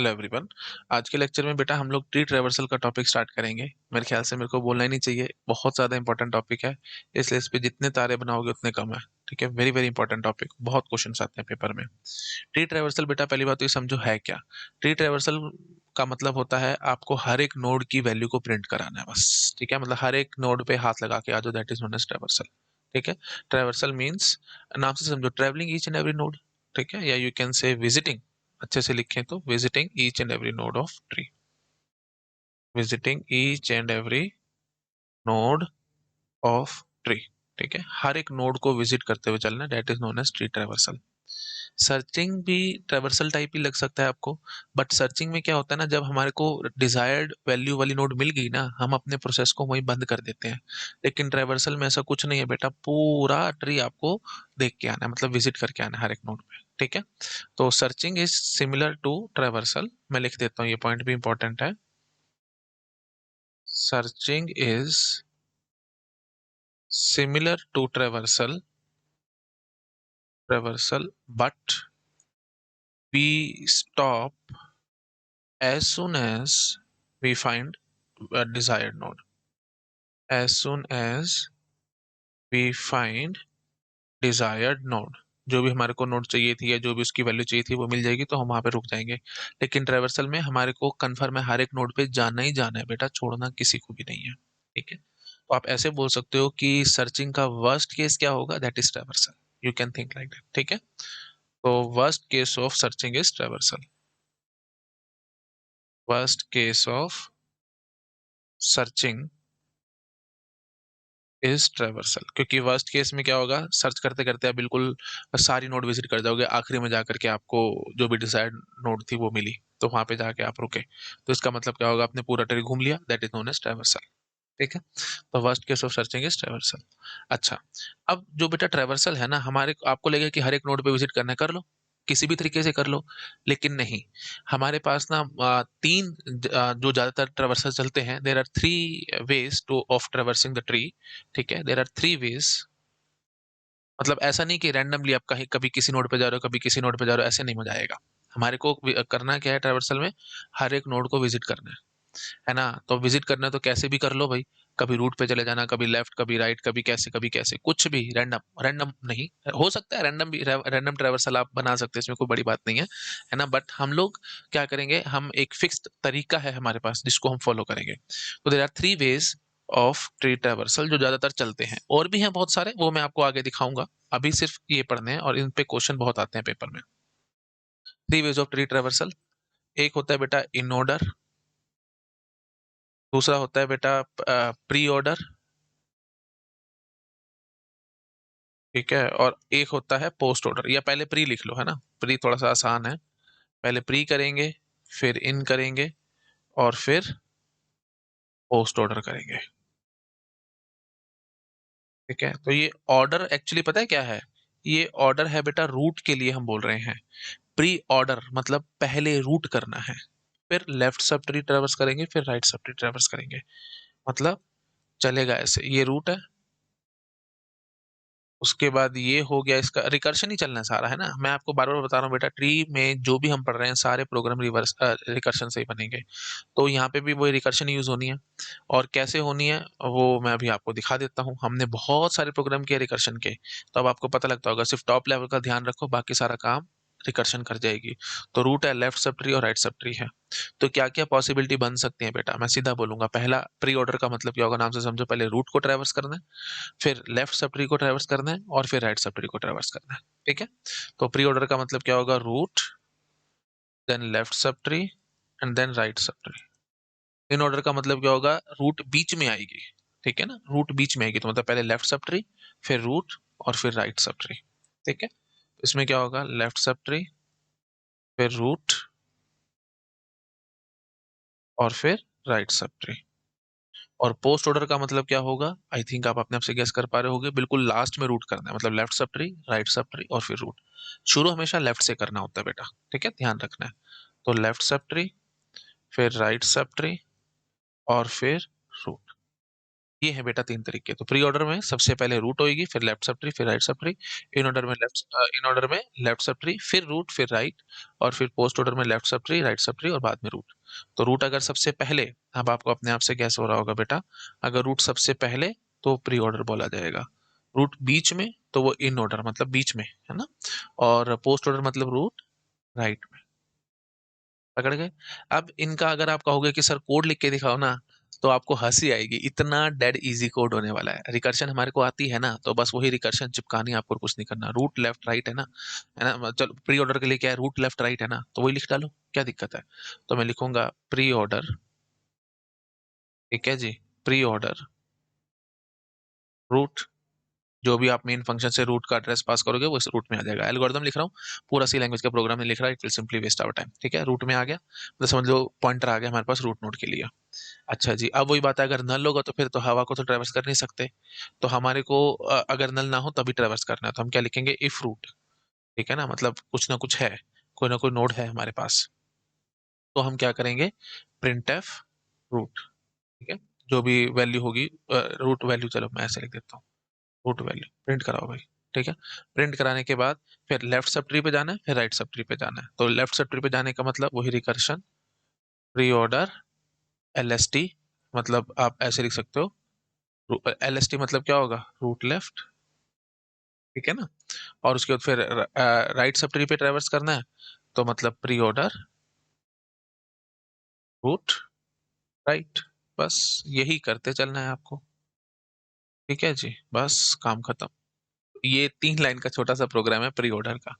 Hello everyone. आज के lecture में बेटा हम लोग ट्री ट्रेवर्सल का टॉपिक स्टार्ट करेंगे। मेरे ख्याल से मेरे को बोलना ही नहीं चाहिए, बहुत ज़्यादा इंपॉर्टेंट टॉपिक है। इसलिए इस पे जितने तारे बनाओगे उतने कम है। ठीक है, वेरी वेरी इंपॉर्टेंट टॉपिक, बहुत क्वेश्चंस आते हैं पेपर में। ट्री ट्रेवर्सल बेटा पहली बात तो ये समझो है क्या। ट्री ट्रेवर्सल का मतलब होता है आपको हर एक नोड की वैल्यू को प्रिंट कराना है बस। ठीक है, मतलब हर एक नोड पे हाथ लगा के आ जाओ, that is known as traversal. ठीक है, ट्रेवर्सल मीन्स नाम से समझो travelling each and every node. ठीक है, या यू कैन से विजिटिंग, अच्छे से लिखें तो visiting each and every node of tree. Visiting each and every node of tree. ठीक है, हर एक नोड को विजिट करते हुए चलना, that is known as tree traversal. Searching भी ट्रेवर्सल टाइप ही लग सकता है आपको, बट सर्चिंग में क्या होता है ना, जब हमारे को डिजायर्ड वैल्यू वाली नोड मिल गई ना, हम अपने प्रोसेस को वहीं बंद कर देते हैं। लेकिन ट्रेवर्सल में ऐसा कुछ नहीं है बेटा, पूरा ट्री आपको देख के आना है, मतलब विजिट करके आना है हर एक नोड पे। ठीक है, तो searching is similar to traversal. मैं लिख देता हूँ, ये पॉइंट भी इंपॉर्टेंट है। Searching is similar to traversal, but we stop as soon as we find a desired node. As soon as we find desired node, जो भी हमारे को नोड चाहिए थी या जो भी उसकी वैल्यू चाहिए थी वो मिल जाएगी तो हम वहां पे रुक जाएंगे। लेकिन ट्रेवर्सल में हमारे को कंफर्म है हर एक नोड पे जाना ही जाना है बेटा, छोड़ना किसी को भी नहीं है। ठीक है, तो आप ऐसे बोल सकते हो कि सर्चिंग का वर्स्ट केस क्या होगा, that is traversal. You can think like that. ठीक है, तो worst case of searching is traversal. Worst case of searching is traversal, क्योंकि वर्स्ट केस में क्या होगा, सर्च करते करते आप बिल्कुल सारी नोड विजिट कर जाओगे, आखिरी में जाकर के आपको जो भी डिजायर्ड नोड थी वो मिली, तो वहां पे जाके आप रुके। तो इसका मतलब क्या होगा, आपने पूरा ट्री घूम लिया, that is known as traversal. ठीक है, तो worst case of searching is traversal. अच्छा, अब जो बेटा ट्रेवर्सल है ना, हमारे आपको लगेगा कि हर एक नोड पे विजिट करना है, कर लो, किसी भी तरीके से कर लो। लेकिन नहीं, हमारे पास ना तीन जो ज्यादातर ट्रेवर्सल चलते हैं, there are three ways to of traversing the tree. ठीक है, देर आर थ्री वेज। मतलब ऐसा नहीं कि रैंडमली आप कहीं कभी किसी नोड पे जा रहे हो कभी किसी नोड पे जा रहे हो, ऐसे नहीं हो जाएगा। हमारे को करना क्या है ट्रेवर्सल में, हर एक नोड को विजिट करना है ना। तो विजिट करना है तो कैसे भी कर लो भाई, कभी रूट पे चले जाना, कभी लेफ्ट कभी राइट, कभी कैसे, कुछ भी रैंडम, रैंडम नहीं हो सकता है, रैंडम भी, रैंडम ट्रैवर्सल आप बना सकते हैं, इसमें कोई बड़ी बात नहीं है ना। बट हम लोग क्या करेंगे, हम एक फिक्स्ड तरीका है हमारे पास जिसको हम फॉलो करेंगे। तो there are three ways of tree traversal जो ज्यादातर चलते हैं, और भी हैं बहुत सारे, वो मैं आपको आगे दिखाऊंगा। अभी सिर्फ ये पढ़ने हैं और इन पे क्वेश्चन बहुत आते हैं पेपर में। Three ways of tree traversal, एक होता है बेटा इन ऑर्डर, दूसरा होता है बेटा प्री ऑर्डर, ठीक है, और एक होता है पोस्ट ऑर्डर। या पहले प्री लिख लो, है ना, प्री थोड़ा सा आसान है। पहले प्री करेंगे, फिर इन करेंगे, और फिर पोस्ट ऑर्डर करेंगे। ठीक है, तो ये ऑर्डर एक्चुअली पता है क्या है, ये ऑर्डर है बेटा रूट के लिए हम बोल रहे हैं। प्री ऑर्डर मतलब पहले रूट करना है, फिर लेफ्ट सब ट्री ट्रेवर्स करेंगे, फिर राइट सब ट्री ट्रेवर्स करेंगे। मतलब चलेगा ऐसे, ये रूट है, उसके बाद ये हो गया, इसका रिकर्शन ही चलना है सारा, है ना। मैं आपको बार बार बता रहा हूँ बेटा, ट्री में जो भी हम पढ़ रहे हैं सारे प्रोग्राम रिवर्स रिकर्शन से ही बनेंगे। तो यहाँ पे भी वही रिकर्शन यूज होनी है, और कैसे होनी है वो मैं अभी आपको दिखा देता हूँ। हमने बहुत सारे प्रोग्राम किए रिकर्शन के, तो अब आपको पता लगता होगा, सिर्फ टॉप लेवल का ध्यान रखो, बाकी सारा काम रिकर्शन कर जाएगी। तो रूट है, लेफ्ट सब ट्री और राइट सब ट्री है। तो क्या क्या पॉसिबिलिटी बन सकती है बेटा, मैं सीधा बोलूंगा। पहला, प्री ऑर्डर का मतलब क्या होगा, नाम से समझो, पहले रूट को ट्रैवर्स करना है, फिर लेफ्ट सब ट्री को ट्रैवर्स करना है, और फिर राइट सब ट्री को ट्रैवर्स करना है। ठीक है, तो प्री ऑर्डर का मतलब क्या होगा, root, then left sub tree, and then right sub tree. In order का मतलब क्या होगा, रूट बीच में आएगी। ठीक है ना, रूट बीच में आएगी, तो मतलब पहले लेफ्ट सब ट्री, फिर रूट, और फिर राइट सब ट्री। ठीक है, तो इसमें क्या होगा, लेफ्ट सब ट्री, फिर रूट, और फिर राइट सब ट्री। और पोस्ट ऑर्डर का मतलब क्या होगा, आई थिंक आप अपने आप से गेस कर पा रहे होगे, बिल्कुल लास्ट में रूट करना है, मतलब left sub tree, right sub tree, और फिर रूट। शुरू हमेशा लेफ्ट से करना होता है बेटा, ठीक है, ध्यान रखना है। तो लेफ्ट सब ट्री, फिर राइट सब ट्री, और फिर रूट। ये है बेटा तीन तरीके। तो प्री ऑर्डर में सबसे पहले रूट होगी, फिर लेफ्ट सब ट्री, फिर right sub tree. In order में लेफ्ट सब ट्री, फिर रूट, फिर राइट, और फिर पोस्ट ऑर्डर में left sub tree, right sub tree और बाद में रूट। तो रूट अगर सबसे पहले, अब आपको अपने आप से गैस हो रहा होगा बेटा, अगर रूट सबसे पहले तो प्री ऑर्डर बोला जाएगा, रूट बीच में तो वो इन ऑर्डर मतलब बीच में, है ना, और पोस्ट ऑर्डर मतलब रूट राइट में। पकड़ गए? अब इनका अगर आप कहोगे कि सर कोड लिख के दिखाओ ना, तो आपको हंसी आएगी, इतना डेड इजी कोड होने वाला है। रिकर्शन हमारे को आती है ना, तो बस वही रिकर्शन चिपकानी है आपको, कुछ नहीं करना। रूट लेफ्ट राइट है ना, चलो प्री ऑर्डर के लिए क्या है, रूट लेफ्ट राइट है ना, तो वही लिख डालो, क्या दिक्कत है। तो मैं लिखूंगा प्री ऑर्डर, ठीक है जी, प्री ऑर्डर रूट, जो भी आप मेन फंक्शन से रूट का एड्रेस पास करोगे वो इस रूट में आ जाएगा। एल्गोरिथम लिख रहा हूँ, पूरा सी लैंग्वेज का प्रोग्राम नहीं लिख रहा, it will simply waste our time. ठीक है, रूट में आ गया, तो समझ लो पॉइंटर आ गया हमारे पास रूट नोड के लिए। अच्छा जी, अब वही बात है, अगर नल होगा तो फिर तो हवा को तो ट्रेवर्स कर नहीं सकते, तो हमारे को अगर नल ना हो तभी ट्रेवर्स करना है, तो हम क्या लिखेंगे, इफ रूट। ठीक है ना, मतलब कुछ ना कुछ है, कोई ना कोई नोड है हमारे पास, तो हम क्या करेंगे, प्रिंट एफ रूट। ठीक है, जो भी वैल्यू होगी, रूट वैल्यू, चलो मैं ऐसे लिख देता हूँ, रूट वैल्यू प्रिंट कराओ भाई। ठीक है, प्रिंट कराने के बाद फिर लेफ्ट सब ट्री पे जाना है, फिर राइट सब ट्री पे जाना है। तो लेफ्ट सब ट्री पे जाने का मतलब वही recursion, pre order L S T, मतलब आप ऐसे लिख सकते हो, एल एस टी मतलब क्या होगा, रूट लेफ्ट। ठीक है ना, और उसके बाद फिर राइट सब ट्री पे ट्रेवर्स करना है, तो मतलब प्री ऑर्डर रूट राइट। बस यही करते चलना है आपको। ठीक है जी, बस काम खत्म। ये 3 लाइन का छोटा सा प्रोग्राम है प्री ऑर्डर का।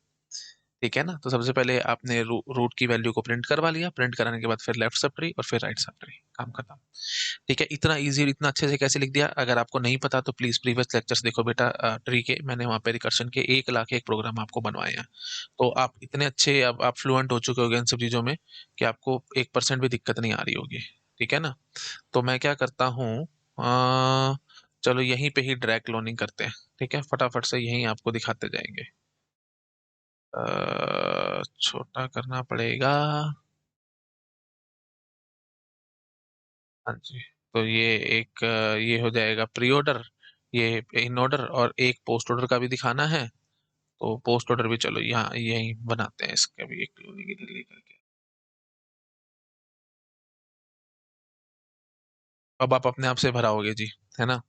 ठीक है ना, तो सबसे पहले आपने रूट की वैल्यू को प्रिंट करवा लिया, प्रिंट कराने के बाद फिर लेफ्ट सब ट्री और फिर राइट सब ट्री, काम खत्म। ठीक है, इतना इजी और इतना अच्छे से कैसे लिख दिया। अगर आपको नहीं पता तो प्लीज प्रीवियस लेक्चर्स देखो बेटा, ट्री के मैंने वहाँ पे रिकर्शन के 1 लाख एक प्रोग्राम आपको बनवाए हैं। तो आप इतने अच्छे, अब आप फ्लुएंट हो चुके होगे इन सब चीजों में, कि आपको 1% भी दिक्कत नहीं आ रही होगी। ठीक है ना, तो मैं क्या करता हूँ, अ, चलो यहीं पे ही ड्रैग क्लोनिंग करते हैं। ठीक है, फटाफट से यहीं आपको दिखाते जाएंगे। छोटा करना पड़ेगा। हाँ जी, तो ये एक ये हो जाएगा प्री ऑर्डर, ये इन ऑर्डर, और एक पोस्ट ऑर्डर का भी दिखाना है। तो पोस्ट ऑर्डर भी चलो यहाँ यहीं बनाते हैं, इसका भी एक डिलीवरी करके। अब आप अपने आप से भराओगे जी, है ना।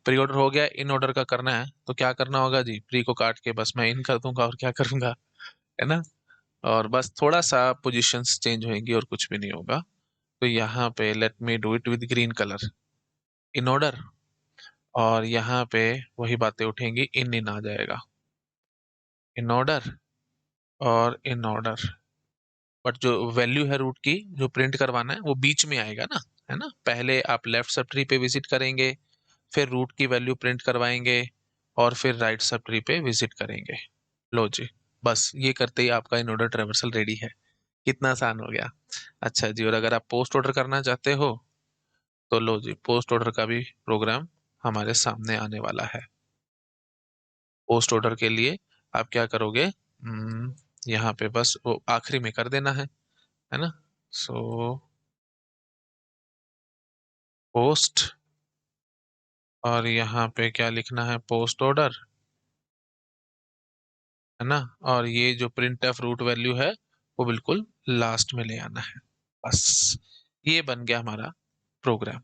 प्री ऑर्डर हो गया, इन ऑर्डर का करना है, तो क्या करना होगा जी, प्री को काट के बस मैं इन कर दूंगा, और क्या करूंगा, है ना। और बस थोड़ा सा पोजीशंस चेंज होंगी और कुछ भी नहीं होगा। तो यहाँ पे let me do it with green colour, in order, और यहाँ पे वही बातें उठेंगी, इन इन आ जाएगा, इन ऑर्डर और इन ऑर्डर। बट जो वैल्यू है रूट की जो प्रिंट करवाना है वो बीच में आएगा ना, है ना। पहले आप लेफ्ट सब ट्री पे विजिट करेंगे, फिर रूट की वैल्यू प्रिंट करवाएंगे, और फिर राइट सब ट्री पे विजिट करेंगे। लो जी, बस ये करते ही आपका इन ऑर्डर ट्रेवर्सल रेडी है। कितना आसान हो गया। अच्छा जी, और अगर आप पोस्ट ऑर्डर करना चाहते हो, तो लो जी, पोस्ट ऑर्डर का भी प्रोग्राम हमारे सामने आने वाला है। पोस्ट ऑर्डर के लिए आप क्या करोगे, यहाँ पे बस वो आखिरी में कर देना है ना। सो पोस्ट, और यहाँ पे क्या लिखना है, पोस्ट ऑर्डर, है ना। और ये जो प्रिंट एफ रूट वैल्यू है वो बिल्कुल लास्ट में ले आना है। बस ये बन गया हमारा प्रोग्राम।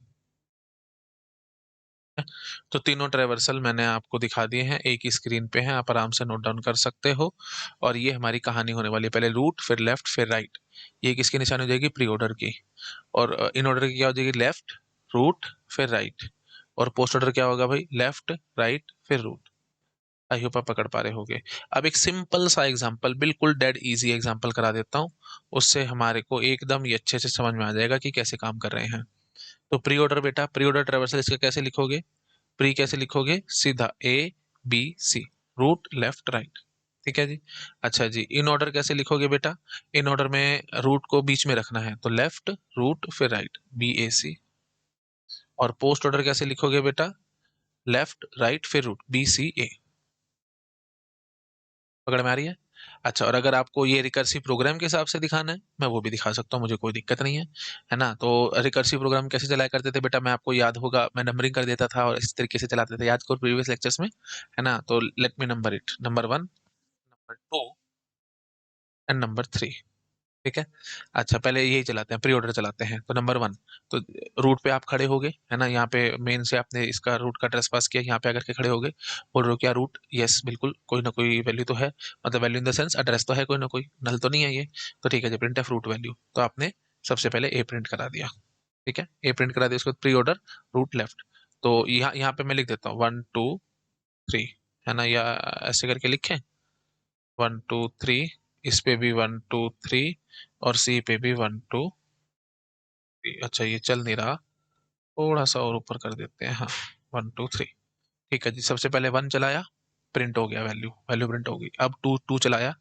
तो तीनों ट्रेवर्सल मैंने आपको दिखा दिए हैं, एक ही स्क्रीन पे हैं, आप आराम से नोट डाउन कर सकते हो। और ये हमारी कहानी होने वाली है, पहले रूट फिर लेफ्ट फिर राइट। ये किसकी निशानी हो जाएगी, प्री ऑर्डर की। और इन ऑर्डर की क्या हो जाएगी, लेफ्ट रूट फिर राइट। और पोस्ट ऑर्डर क्या होगा भाई, लेफ्ट राइट फिर रूट। आई होप आप पकड़ पा रहे होगे। अब एक सिंपल सा एग्जांपल, बिल्कुल डेड इजी एग्जांपल करा देता हूँ, उससे हमारे को एकदम ये अच्छे से समझ में आ जाएगा कि कैसे काम कर रहे हैं। तो प्री ऑर्डर बेटा, प्री ऑर्डर ट्रेवर्सल इसका कैसे लिखोगे, प्री कैसे लिखोगे, सीधा A B C, root left right. ठीक है जी। अच्छा जी, इन ऑर्डर कैसे लिखोगे बेटा, इन ऑर्डर में रूट को बीच में रखना है, तो लेफ्ट रूट फिर राइट, बी ए सी। और पोस्ट ऑर्डर कैसे लिखोगे बेटा, लेफ्ट राइट फिर रूट, बी सी ए। पकड़ में आ रही है। अच्छा, और अगर आपको ये रिकर्सिव प्रोग्राम के हिसाब से दिखाना है, मैं वो भी दिखा सकता हूँ, मुझे कोई दिक्कत नहीं है ना। तो रिकर्सिव प्रोग्राम कैसे चलाया करते थे बेटा, मैं आपको याद होगा, मैं नंबरिंग कर देता था और इस तरीके से चलाते थे, याद करो प्रीवियस लेक्चर्स में, है ना। तो let me number it, number 1, number 2 and number 3। ठीक है। अच्छा, पहले यही चलाते हैं, प्री ऑर्डर चलाते हैं। तो नंबर 1, तो रूट पे आप खड़े हो गए, है ना, यहाँ पे मेन से आपने इसका रूट का ट्रेस पास किया, यहाँ पे आकर के खड़े हो गए, बोल रहे हो क्या रूट, यस बिल्कुल, कोई ना कोई वैल्यू तो है, मतलब value in the sense address तो है कोई ना कोई, नल तो नहीं है ये। तो ठीक है जी, प्रिंट एफ रूट वैल्यू, तो आपने सबसे पहले ए प्रिंट करा दिया। ठीक है, ए प्रिंट करा दिया, उसके बाद प्री ऑर्डर रूट लेफ्ट। तो यहाँ यहाँ पे मैं लिख देता हूँ 1 2 3, है ना, या ऐसे करके लिखें 1 2 3, इस पे भी 1 2 3, और सी पे भी 1 2 3। अच्छा, ये चल नहीं रहा, थोड़ा सा और ऊपर कर देते हैं, हाँ 1 2 3। ठीक है जी, सबसे पहले 1 चलाया, प्रिंट हो गया, वैल्यू वैल्यू प्रिंट होगी। अब 2 चलाया,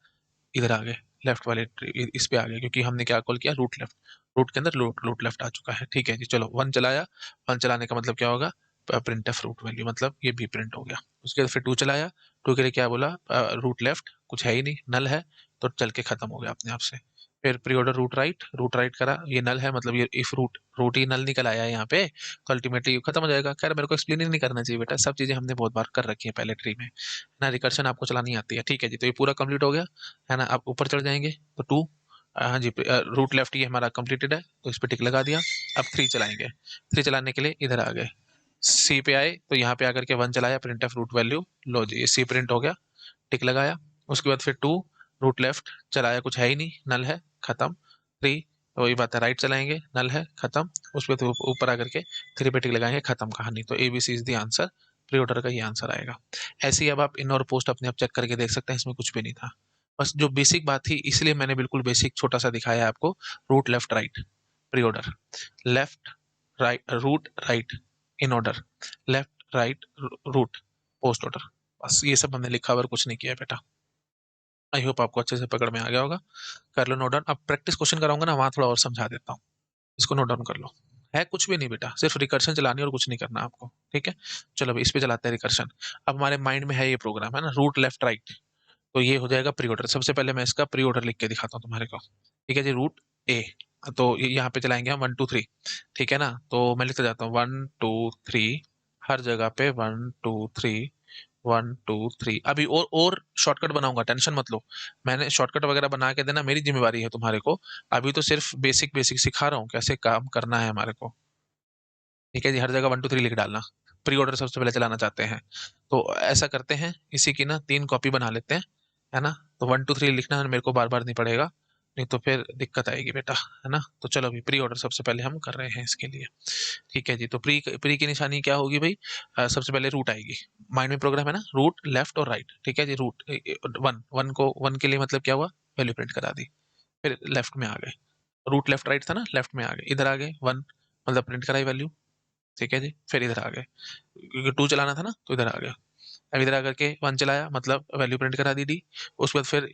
इधर आ गए, लेफ्ट वाले इस पे आ गए, क्योंकि हमने क्या कॉल किया, रूट लेफ्ट, रूट के अंदर रूट रूट लेफ्ट आ चुका है। ठीक है जी, चलो 1 चलाया, 1 चलाने का मतलब क्या होगा, प्रिंट एफ रूट वैल्यू, मतलब ये भी प्रिंट हो गया। उसके बाद फिर 2 चलाया, 2 के लिए क्या बोला, रूट लेफ्ट कुछ है ही नहीं, नल है, तो चल के खत्म हो गया अपने आप से। फिर प्री ऑर्डर रूट राइट करा, ये नल है, मतलब ये इफ रूट रूट ही नल निकल आया है यहाँ पे, तो अल्टीमेटली खत्म हो जाएगा। खैर मेरे को एक्सप्लेन ही नहीं करना चाहिए बेटा, सब चीजें हमने बहुत बार कर रखी है पहले ट्री में ना, रिकर्शन आपको चलानी आती है। ठीक है जी, तो ये पूरा कंप्लीट हो गया, है ना। आप ऊपर चढ़ जाएंगे तो 2, हाँ जी, रूट लेफ्ट ये हमारा कंप्लीटेड है, तो इस पे टिक लगा दिया। अब 3 चलाएंगे, 3 चलाने के लिए इधर आ गए, सी पे आए, तो यहाँ पे आकर के 1 चलाया, प्रिंट एफ रूट वैल्यू, लो जी सी प्रिंट हो गया, टिक लगाया। उसके बाद फिर 2, रूट लेफ्ट चलाया, कुछ है ही नहीं, नल है, खत्म। 3, वही बात है, राइट चलाएंगे, नल है, खत्म। उस पर ऊपर आकर के 3 पे टिक लगाएंगे, खत्म कहानी। तो A B C is the answer, pre order का ये आंसर आएगा। ऐसे ही अब आप इन और पोस्ट अपने आप चेक करके देख सकते हैं, इसमें कुछ भी नहीं था, बस जो बेसिक बात थी, इसलिए मैंने बिल्कुल बेसिक छोटा सा दिखाया है आपको। Root left right pre order, left right root right in order, left right root post order, बस ये सब हमने लिखा हुआ और कुछ नहीं किया है बेटा। आई होप आपको अच्छे से पकड़ में आ गया होगा। कर लो नोट डाउन, अब प्रैक्टिस क्वेश्चन कराऊंगा ना, वहां थोड़ा और समझा देता हूँ, इसको नोट डाउन कर लो। है कुछ भी नहीं बेटा, सिर्फ रिकर्शन चलानी है और कुछ नहीं करना आपको। ठीक है, चलो अभी इस पे चलाते हैं रिकर्शन। अब हमारे माइंड में है ये प्रोग्राम, है ना, रूट लेफ्ट राइट, तो ये हो जाएगा प्री ऑर्डर। सबसे पहले मैं इसका प्री ऑर्डर लिख के दिखाता हूँ तुम्हारे को। ठीक है जी, रूट ए, तो यहाँ पे चलाएंगे हम 1 2 3। ठीक है ना, तो मैं लिखते जाता हूँ 1 2 3, हर जगह पे 1 2 3, 1 2 3। अभी और शॉर्टकट बनाऊंगा, टेंशन मत लो, मैंने शॉर्टकट वगैरह बना के देना मेरी जिम्मेवारी है तुम्हारे को। अभी तो सिर्फ बेसिक बेसिक सिखा रहा हूँ, कैसे काम करना है हमारे को। ठीक है जी, हर जगह 1 2 3 लिख डालना, प्री ऑर्डर सबसे पहले चलाना चाहते हैं। तो ऐसा करते हैं, इसी की ना 3 कॉपी बना लेते हैं, है ना। तो 1 2 3 लिखना मेरे को बार बार नहीं पड़ेगा, नहीं तो फिर दिक्कत आएगी बेटा, है ना। तो चलो अभी प्री ऑर्डर सबसे पहले हम कर रहे हैं इसके लिए। ठीक है जी, तो प्री प्री की निशानी क्या होगी भाई, सबसे पहले रूट आएगी, माइंड में प्रोग्राम है ना, रूट लेफ्ट और राइट। ठीक है जी, रूट 1 को 1 के लिए मतलब क्या हुआ, वैल्यू प्रिंट करा दी। फिर लेफ्ट में आ गए, रूट लेफ्ट राइट था ना, लेफ्ट में आ गए, इधर आ गए 1, मतलब प्रिंट कराई वैल्यू। ठीक है जी, फिर इधर आ गए, क्योंकि 2 चलाना था ना, तो इधर आ गया। अब इधर आकर के 1 चलाया, मतलब वैल्यू प्रिंट करा दी दी। उसके बाद फिर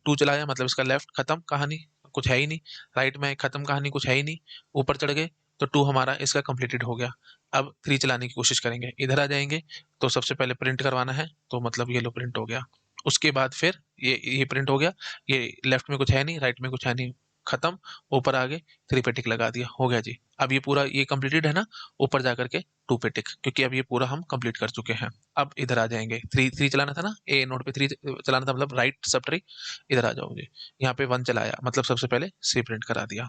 2 चलाया, मतलब इसका लेफ्ट खत्म कहानी, कुछ है ही नहीं, राइट में खत्म कहानी, कुछ है ही नहीं। ऊपर चढ़ गए, तो 2 हमारा इसका कंप्लीटेड हो गया। अब 3 चलाने की कोशिश करेंगे, इधर आ जाएंगे, तो सबसे पहले प्रिंट करवाना है, तो मतलब ये लो प्रिंट हो गया। उसके बाद फिर ये प्रिंट हो गया, ये लेफ्ट में कुछ है नहीं, राइट में कुछ है नहीं, खत्म। ऊपर आ गए, 3 पे टिक लगा दिया, हो गया जी। अब ये पूरा ये कंप्लीटेड है ना, ऊपर जाकर के 2 पे टिक, क्योंकि अब ये पूरा हम कंप्लीट कर चुके हैं। अब इधर आ जाएंगे, 3 चलाना था ना, ए नोड पे 3 चलाना था, मतलब राइट सब ट्री। इधर आ जाओगे, यहाँ पे 1 चलाया, मतलब सबसे पहले सी प्रिंट करा दिया।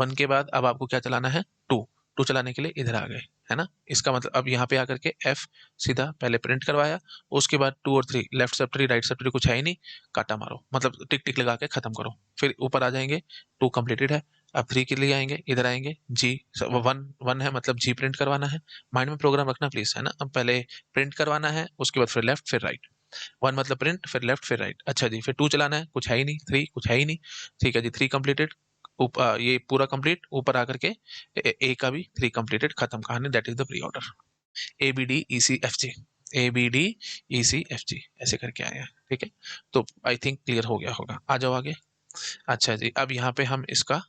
1 के बाद अब आपको क्या चलाना है, 2। 2 चलाने के लिए इधर आ गए, है ना। इसका मतलब अब यहाँ पे आकर के एफ सीधा पहले प्रिंट करवाया। उसके बाद 2 और 3, left sub tree right sub tree कुछ है ही नहीं, काटा मारो, मतलब टिक टिक लगा के खत्म करो। फिर ऊपर आ जाएंगे, 2 कंप्लीटेड है। अब 3 के लिए आएंगे, इधर आएंगे, जी 1 है, मतलब जी प्रिंट करवाना है। माइंड में प्रोग्राम रखना प्लीज, है ना। अब पहले प्रिंट करवाना है, उसके बाद फिर लेफ्ट फिर राइट। 1 मतलब प्रिंट, फिर लेफ्ट फिर राइट। अच्छा जी, फिर 2 चलाना है, कुछ है ही नहीं, 3 कुछ है ही नहीं। ठीक है जी, 3 कंप्लीटेड, ये पूरा कंप्लीट। ऊपर आकर के ए का भी 3 कंप्लीटेड, खत्म कहानी, that is the pre order. A B D E C F G, A B D E C F G ऐसे करके आए हैं। ठीक है, तो आई थिंक क्लियर हो गया होगा, आ जाओ आगे। अच्छा जी, अब यहाँ पे हम इसका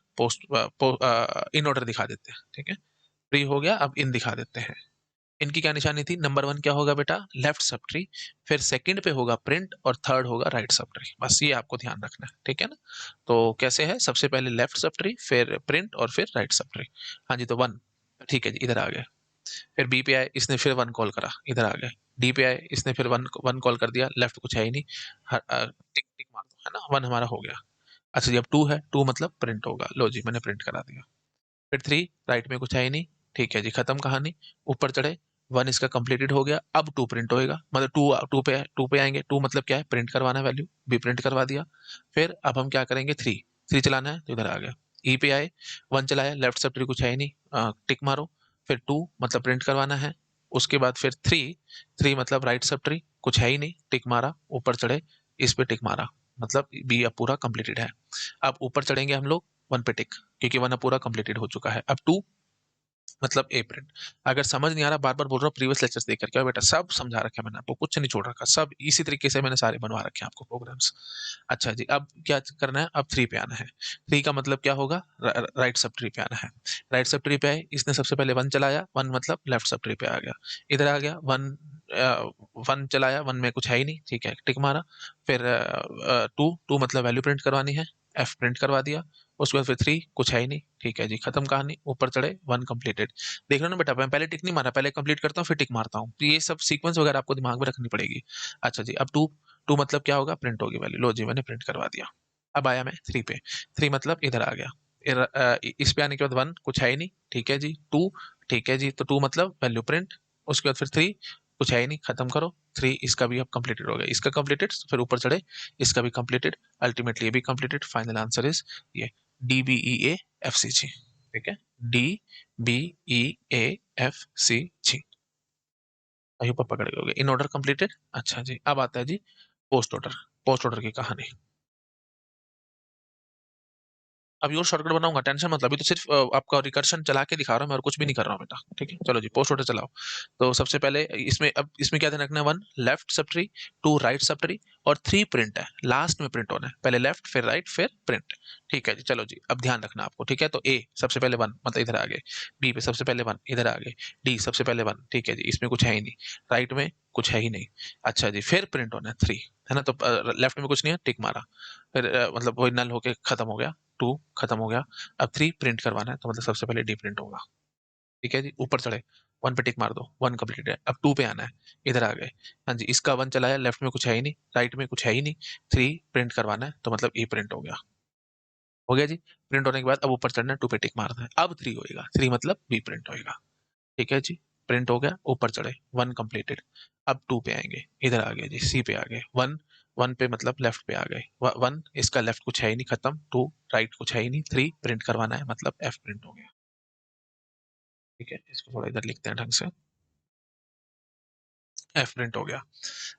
इन ऑर्डर दिखा देते हैं। ठीक है, प्री हो गया, अब इन दिखा देते हैं। इनकी क्या निशानी थी, नंबर 1 क्या होगा बेटा, लेफ्ट सब ट्री, फिर सेकंड पे होगा प्रिंट और थर्ड होगा राइट सब ट्री। बस ये आपको ध्यान रखना है, ठीक है ना। तो कैसे है, सबसे पहले लेफ्ट सब ट्री, फिर प्रिंट और फिर राइट सब ट्री। हाँ जी, तो 1, ठीक है जी, इधर आ गए। फिर बी पे आए, इसने फिर 1 कॉल करा, इधर आ गए। डी पे आए, इसने फिर 1 कॉल कर दिया, लेफ्ट कुछ है ही नहीं, टिक टिक मार दो, है ना, 1 हमारा हो गया। अच्छा जी, अब 2 है, 2 मतलब प्रिंट होगा, लो जी मैंने प्रिंट करा दिया। फिर 3, राइट में कुछ है ही नहीं, ठीक है जी, खत्म कहानी। ऊपर चढ़े, 1 इसका कंप्लीटेड हो गया, अब 2 प्रिंट होएगा, मतलब 2 पे आएंगे, 2 मतलब क्या है, प्रिंट करवाना है, वैल्यू भी प्रिंट करवा दिया। फिर अब हम क्या करेंगे, 3 चलाना है, तो इधर आ गया। ई पे आए, 1 चलाया, लेफ्ट सब ट्री कुछ है ही नहीं, टिक मारो। फिर 2 मतलब प्रिंट करवाना है। उसके बाद फिर 3 मतलब राइट सब ट्री कुछ है ही नहीं, टिक मारा। ऊपर चढ़े, इस पे टिक मारा, मतलब बी अब पूरा कंप्लीटेड है। अब ऊपर चढ़ेंगे हम लोग, 1 पे टिक, क्योंकि 1 अब पूरा कंप्लीटेड हो चुका है। अब 2 मतलब ए प्रिंट। अगर समझ नहीं आ रहा, बार बार बोल रहा हूँ, प्रीवियस लेक्चर्स देख करके आओ बेटा, सब समझा रखा है मैंने आपको, कुछ नहीं छोड़ रखा, सब इसी तरीके से मैंने सारे बनवा रखे हैं आपको प्रोग्राम्स। अच्छा जी, अब क्या करना है, अब 3 पे आना है। 3 का मतलब क्या होगा, राइट सब ट्री पे आना है। राइट सब ट्री पे आए, इसने सबसे पहले 1 चलाया, 1 मतलब लेफ्ट सब ट्री पे आ गया, इधर आ गया। 1 चलाया, 1 में कुछ है ही नहीं, ठीक है, टिक मारा। फिर 2 मतलब वैल्यू प्रिंट करवानी है, एफ प्रिंट करवा दिया। उसके बाद फिर 3 कुछ है ही नहीं, ठीक है जी, खत्म कहानी। ऊपर चढ़े, 1 कंप्लीटेड। देख रहे हो ना बेटा, मैं पहले टिक नहीं मारा, पहले कंप्लीट करता हूँ फिर टिक मारता हूँ, तो ये सब सीक्वेंस वगैरह आपको दिमाग में रखनी पड़ेगी। अच्छा जी, अब 2 मतलब क्या होगा, प्रिंट होगी वैल्यू, लो जी मैंने प्रिंट करवा दिया। अब आया मैं 3 पे, 3 मतलब इधर आ गया। इस पे आने के बाद 1 कुछ है ही नहीं, ठीक है जी। 2, ठीक है जी, तो 2 मतलब वैल्यू प्रिंट। उसके बाद फिर 3 कुछ है ही नहीं, खत्म करो। 3 इसका भी अब कंप्लीटेड हो गया, इसका कंप्लीटेड, फिर ऊपर चढ़े, इसका भी कंप्लीटेड, अल्टीमेटली ये भी कंप्लीटेड। फाइनल आंसर इज ये, DBEAFCG, ठीक है, DBEAFCG। आई होप आप पकड़ गए होगे, इन ऑर्डर कंप्लीटेड। अच्छा जी, अब आता है जी पोस्ट ऑर्डर। पोस्ट ऑर्डर की कहानी। अभी और शॉर्टकट बनाऊंगा, टेंशन मत लो, अभी तो सिर्फ आपका रिकर्शन चला के दिखा रहा हूँ मैं, और कुछ भी नहीं कर रहा हूँ बेटा, ठीक है। चलो जी, पोस्ट ऑर्डर चलाओ। तो सबसे पहले इसमें, अब इसमें क्या ध्यान रखना है, 1 left sub tree, 2 right sub tree, और 3 प्रिंट है, लास्ट में प्रिंट होना है, पहले लेफ्ट फिर राइट फिर प्रिंट। ठीक है जी, चलो जी, अब ध्यान रखना आपको, ठीक है। तो ए सबसे पहले 1 मतलब इधर आ गए, बी पे सबसे पहले 1 इधर आ गए, डी सबसे पहले 1, ठीक है जी, इसमें कुछ है ही नहीं, राइट में कुछ है ही नहीं। अच्छा जी, फिर प्रिंट होना है 3, है ना, तो लेफ्ट में कुछ नहीं है, टिक मारा। फिर मतलब वही नल होके खत्म हो गया, 2 खत्म हो गया। अब 3 प्रिंट करवाना है, तो मतलब सबसे पहले डी प्रिंट होगा, ठीक है जी। ऊपर चढ़े, 1 पे टिक मार दो, 1 कंप्लीट है। अब 2 पे आना है, इधर आ गए। हाँ जी, इसका 1 चलाया, लेफ्ट में कुछ है ही नहीं, राइट में कुछ है ही नहीं, 3 प्रिंट करवाना है, तो मतलब ई प्रिंट हो गया। हो गया जी। प्रिंट होने के बाद अब ऊपर चढ़ना है, 2 पे टिक मारना है, अब 3 होएगा, 3 मतलब बी प्रिंट होएगा, ठीक है जी। प्रिंट हो गया, ऊपर चढ़े, 1 कंप्लीटेड। अब 2 पे आएंगे, इधर आ गए जी, सी पे आ गए। 1, 1 पे मतलब लेफ्ट पे आ गए, 1 इसका लेफ्ट कुछ है ही नहीं, खत्म। 2 राइट कुछ है ही नहीं, 3 प्रिंट करवाना है, मतलब एफ प्रिंट हो गया, ठीक है। इसको थोड़ा इधर लिखते हैं ढंग से, एफ प्रिंट हो गया।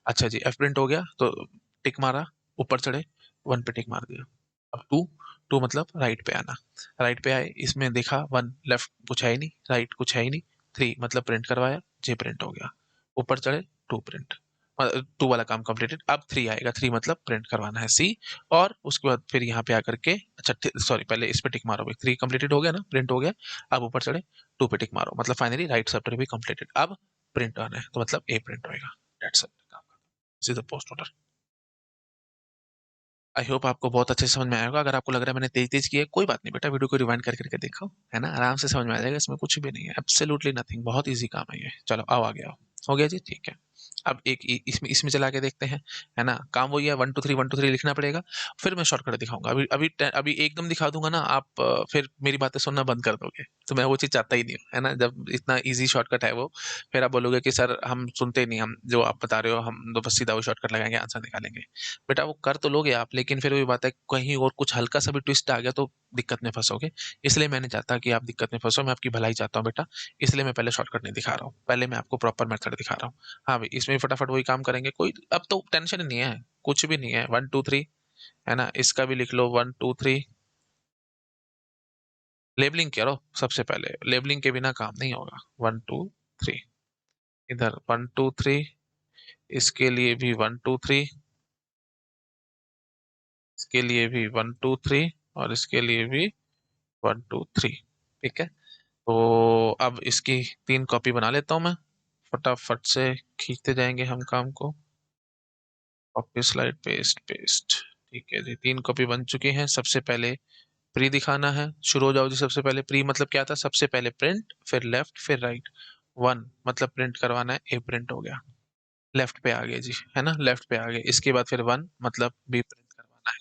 अच्छा जी, एफ प्रिंट हो गया, तो टिक मारा, ऊपर चढ़े, 1 पे टिक मार दिया। अब 2 मतलब राइट पे आना, राइट पे आए, इसमें देखा 1 लेफ्ट कुछ है ही नहीं, राइट कुछ है ही नहीं, 3 मतलब प्रिंट करवाया, जे प्रिंट हो गया। ऊपर चढ़े, 2 प्रिंट, 2 वाला काम कंप्लीटेड। अब 3 आएगा, 3 मतलब प्रिंट करवाना है, सी। और उसके बाद फिर यहाँ पे आकर के, अच्छा सॉरी, पहले इस पे टिक मारो भाई, 3 कंप्लीटेड हो गया ना, प्रिंट हो गया। अब ऊपर चढ़े, 2 पे टिक मारो, मतलब फाइनली राइट सैप्टर भी कंप्लीटेड। अब प्रिंट आना है, तो मतलब ए प्रिंट होएगा, that's it. This is the post order. I hope आपको बहुत अच्छे से समझ में आया होगा। अगर आपको लग रहा है मैंने तेज तेज किया है, कोई बात नहीं बेटा, वीडियो को रिवाइंड कर करके देखो, है ना, आराम से समझ में आ जाएगा, इसमें कुछ भी नहीं है, एब्सोल्युटली नथिंग, बहुत इजी काम है ये। चलो आओ आगे आओ, हो गया जी, ठीक है। अब एक इसमें इसमें चला के देखते हैं, है ना, काम वही है, 1 2 3 1 2 3 लिखना पड़ेगा। फिर मैं शॉर्टकट दिखाऊंगा, अभी अभी अभी एकदम दिखा दूंगा ना, आप फिर मेरी बातें सुनना बंद कर दोगे, तो मैं वो चीज चाहता ही नहीं हूँ, है ना। जब इतना इजी शॉर्टकट है वो, फिर आप बोलोगे कि सर हम सुनते नहीं, हम जो आप बता रहे हो हम तो बस सीधा वो शॉर्टकट लगाएंगे, आंसर निकालेंगे। बेटा वो कर तो लोगे आप, लेकिन फिर वही बात है, कहीं और कुछ हल्का सा भी ट्विस्ट आ गया तो दिक्कत में फंसोगे। इसलिए मैं नहीं चाहता कि आप दिक्कत में फंसो, मैं आपकी भलाई चाहता हूँ बेटा। इसलिए मैं पहले शॉर्टकट नहीं दिखा रहा हूँ, पहले मैं आपको प्रॉपर मेथड दिखा रहा हूँ। हाँ भाई, इसमें फटाफट वही काम करेंगे, कोई अब तो टेंशन ही नहीं है, कुछ भी नहीं है। 1 2 3, है ना, इसका भी लिख लो 1 2 3। लेबलिंग करो, सबसे पहले लेबलिंग के बिना काम नहीं होगा। 1 2 3, इधर 1 2 3, इसके लिए भी 1 2 3, इसके लिए भी 1 2 3, और इसके लिए भी 1 2 3, ठीक है। तो अब इसकी 3 कॉपी बना लेता हूं मैं। फटाफट से खींचते जाएंगे हम काम को। Copy slide, paste paste. ठीक है जी, 3 कॉपी बन चुकी हैं। सबसे पहले प्री दिखाना है। शुरू हो जाओ जी। सबसे पहले प्री मतलब क्या था? सबसे पहले प्रिंट, फिर लेफ्ट, फिर राइट। 1 मतलब प्रिंट करवाना है, ए प्रिंट हो गया। लेफ्ट पे आ गए जी, है ना, लेफ्ट पे आ गए। इसके बाद फिर 1 मतलब बी प्रिंट करवाना है।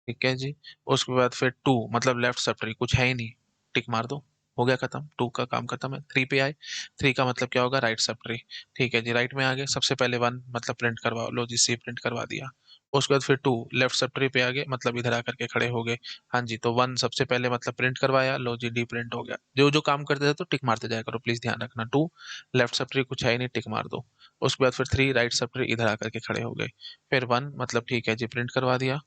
ठीक है जी। उसके बाद फिर 2 मतलब लेफ्ट सब ट्री, कुछ है ही नहीं, टिक मार दो। हो गया खत्म, 2 का काम खत्म है। 3 पे आए। 3 का मतलब क्या होगा? Right sub tree. ठीक है जी, राइट में आ गए। सबसे पहले 1 मतलब प्रिंट करवाओ, लो जी सी प्रिंट करवा दिया। उसके बाद फिर 2 लेफ्ट सब ट्री पे आ गए, मतलब इधर आकर के खड़े हो गए। हाँ जी, तो 1 सबसे पहले मतलब प्रिंट करवाया, लो जी डी प्रिंट हो गया। जो जो काम करते थे तो टिक मारते जाया करो, प्लीज ध्यान रखना। 2 लेफ्ट सब ट्री, कुछ है ही नहीं, टिक मार दो। उसके बाद फिर 3 राइट सब ट्री, इधर आकर के खड़े हो गए। फिर 1 मतलब ठीक है जी, प्रिंट करवा दिया।